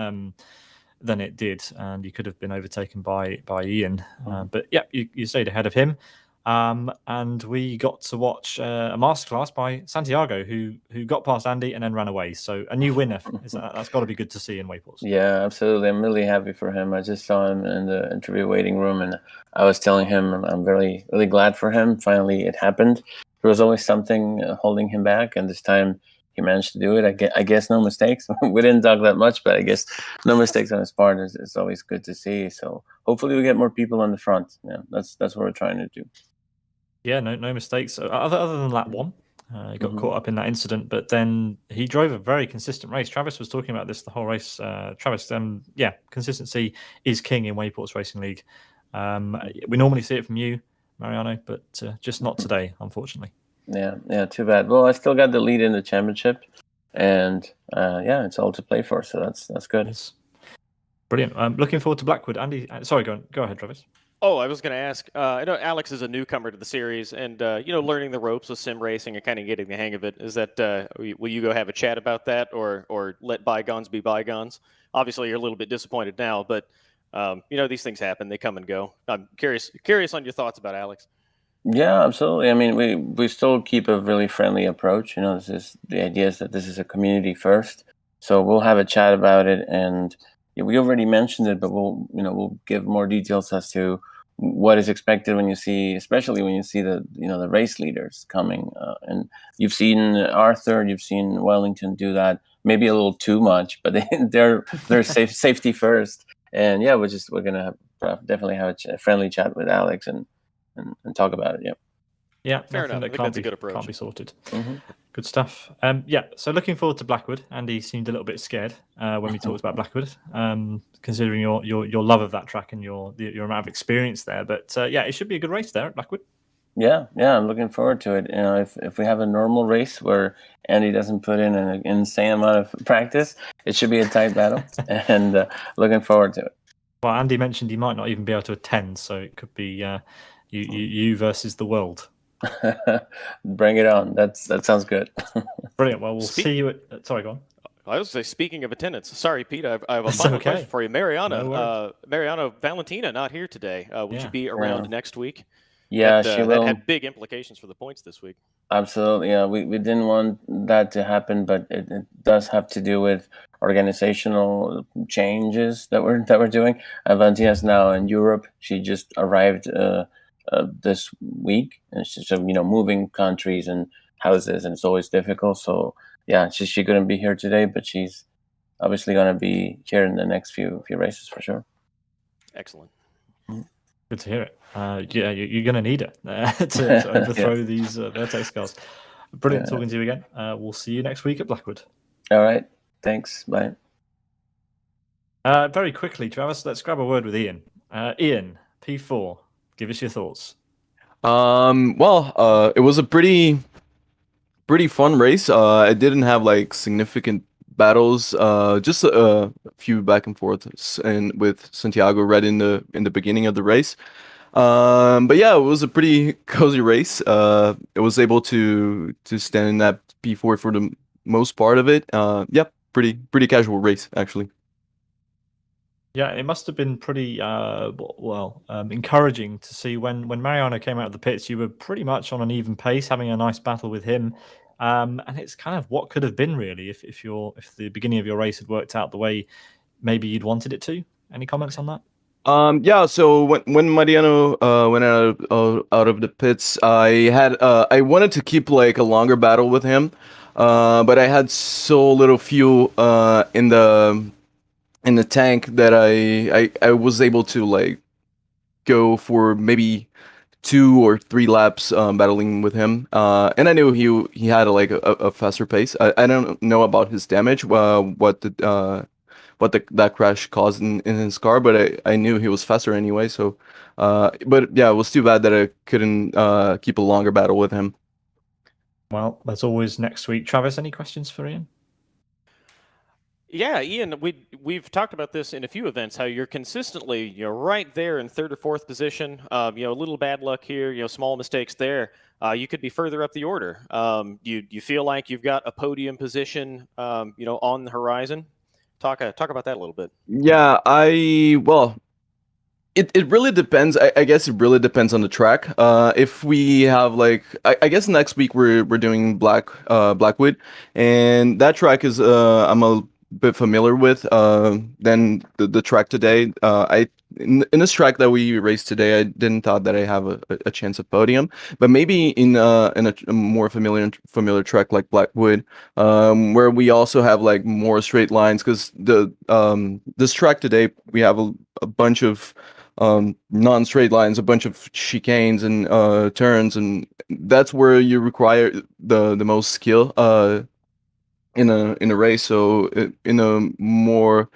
it did, and you could have been overtaken by Ian. But yeah, you stayed ahead of him. And we got to watch a masterclass by Santiago, who got past Andy and then ran away. So a new winner. That's got to be good to see in Wayports. Yeah, absolutely. I'm really happy for him. I just saw him in the interview waiting room, and I was telling him I'm really, really glad for him. Finally, it happened. There was always something holding him back, and this time he managed to do it. I guess no mistakes. We didn't talk that much, but I guess no mistakes on his part is always good to see. So hopefully we get more people on the front. Yeah, that's what we're trying to do. Yeah, no mistakes. Other than lap one, he got caught up in that incident, but then he drove a very consistent race. Travis was talking about this the whole race. Travis, yeah, consistency is king in Wayports Racing League. We normally see it from you, Mariano, but just not today, unfortunately. Yeah, too bad. Well, I still got the lead in the championship, and yeah, it's all to play for, so that's good. Yes. Brilliant. Looking forward to Blackwood. Andy, sorry, go ahead, Travis. Oh, I was going to ask. I know Alex is a newcomer to the series, and learning the ropes with sim racing and kind of getting the hang of it. Is that will you go have a chat about that, or let bygones be bygones? Obviously, you're a little bit disappointed now, but these things happen; they come and go. I'm curious on your thoughts about Alex. Yeah, absolutely. I mean, we still keep a really friendly approach. The idea is that this is a community first, so we'll have a chat about it, and we already mentioned it, but we'll give more details as to what is expected especially when you see the race leaders coming. And you've seen Arthur, you've seen Wellington do that, maybe a little too much, but they're safety first. And yeah, we're gonna definitely have a friendly chat with Alex and talk about it. Yeah, fair enough. That that's a good approach. Can't be sorted. Mm-hmm. Good stuff. Yeah, so looking forward to Blackwood. Andy seemed a little bit scared when we talked about Blackwood, considering your love of that track and your amount of experience there. But yeah, it should be a good race there at Blackwood. Yeah, I'm looking forward to it. If we have a normal race where Andy doesn't put in an insane amount of practice, it should be a tight battle, and looking forward to it. Well, Andy mentioned he might not even be able to attend, so it could be you versus the world. Bring it on. That sounds good. Brilliant. Well, we'll see you at. Sorry, go on. I was going to say, speaking of attendance, sorry, Pete, I have a final question for you. Mariano, Valentina not here today. Would you be around next week? Yeah, she will. That had big implications for the points this week. Absolutely. Yeah, we didn't want that to happen, but it does have to do with organizational changes that we're doing. Valentina's now in Europe. She just arrived this week, and she's moving countries and houses, and it's always difficult. So yeah, she couldn't be here today, but she's obviously going to be here in the next few races for sure. Excellent. Good to hear it. Yeah, you're going to need it to overthrow these Vertex cars. Brilliant talking to you again. We'll see you next week at Blackwood. All right. Thanks. Bye. Very quickly, Travis, let's grab a word with Ian. Ian, P4, give us your thoughts. Well, it was a pretty fun race. I didn't have significant battles, just a few back and forths, and with Santiago right in the beginning of the race. But yeah, it was a pretty cozy race. I was able to stand in that P4 for the most part of it. Yeah, pretty casual race actually. Yeah, it must have been pretty encouraging to see when Mariano came out of the pits. You were pretty much on an even pace, having a nice battle with him. And it's kind of what could have been really if the beginning of your race had worked out the way maybe you'd wanted it to. Any comments on that? Yeah. So when Mariano went out of the pits, I wanted to keep a longer battle with him, but I had so little fuel in the tank that I was able to go for maybe 2 or 3 laps battling with him, and I knew he had a faster pace. I don't know about his damage, what that crash caused in his car, but I knew he was faster anyway. So, but yeah, it was too bad that I couldn't keep a longer battle with him. Well, that's always next week. Travis, any questions for Ian? Yeah, Ian, we've talked about this in a few events, how you're consistently right there in 3rd or 4th position. A little bad luck here, small mistakes there. You could be further up the order. You feel like you've got a podium position, on the horizon? Talk about that a little bit. Yeah, It really depends. I guess it really depends on the track. If we have like, I guess next week we're doing Blackwood, and that track is I'm a bit familiar with. Than the track today. In this track that we raced today, I didn't thought that I have a chance of podium, but maybe in a more familiar track like Blackwood, where we also have like more straight lines, because the this track today we have a bunch of non-straight lines, a bunch of chicanes and turns, and that's where you require the most skill in a race. So in a more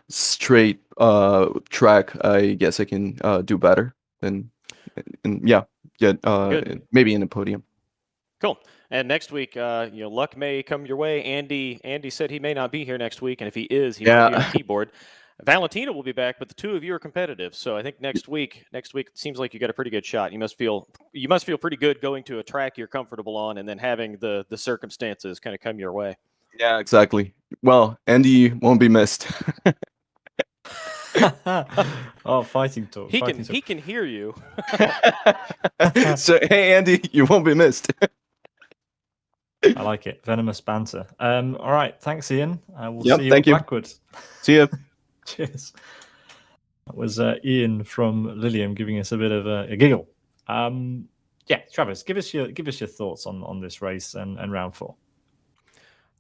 straight track, I guess I can do better and get Good. maybe in a podium. Cool. And next week, luck may come your way. Andy said he may not be here next week, and if he is, he might be on keyboard. Valentina will be back, but the two of you are competitive. So I think next week it seems like you got a pretty good shot. You must feel pretty good going to a track you're comfortable on, and then having the circumstances kind of come your way. Yeah, exactly. Well, Andy won't be missed. Oh, fighting talk. He can hear you. So hey, Andy, you won't be missed. I like it. Venomous banter. All right. Thanks, Ian. We'll Yep, see you thank at you. Blackwood. See ya. Cheers. That was Ian from Lilium giving us a bit of a giggle. Yeah, Travis, give us your thoughts on this race and round 4.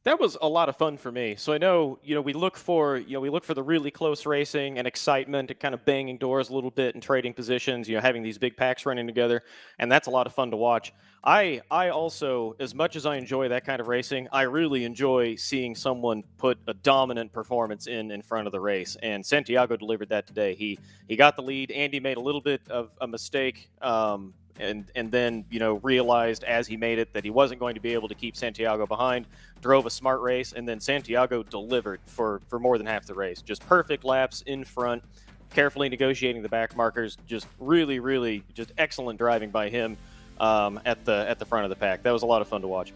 That was a lot of fun for me. So I know, we look for the really close racing and excitement and kind of banging doors a little bit and trading positions, having these big packs running together, and that's a lot of fun to watch. I also, as much as I enjoy that kind of racing, I really enjoy seeing someone put a dominant performance in front of the race, and Santiago delivered that today. He got the lead. Andy made a little bit of a mistake, and then realized as he made it that he wasn't going to be able to keep Santiago behind, drove a smart race, and then Santiago delivered for more than half the race. Just perfect laps in front, carefully negotiating the back markers, just really just excellent driving by him at the front of the pack. That was a lot of fun to watch.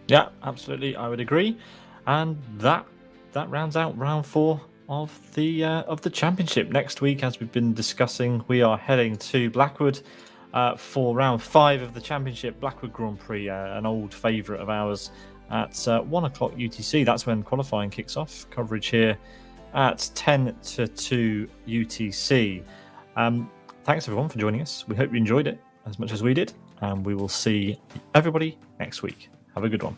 Yeah, absolutely, I would agree. And that rounds out round 4 of the championship. Next week, as we've been discussing, we are heading to Blackwood for round 5 of the championship, Blackwood Grand Prix, an old favourite of ours, at 1 o'clock UTC. That's when qualifying kicks off. Coverage here at 10 to 2 UTC. Thanks everyone for joining us. We hope you enjoyed it as much as we did, and we will see everybody next week. Have a good one.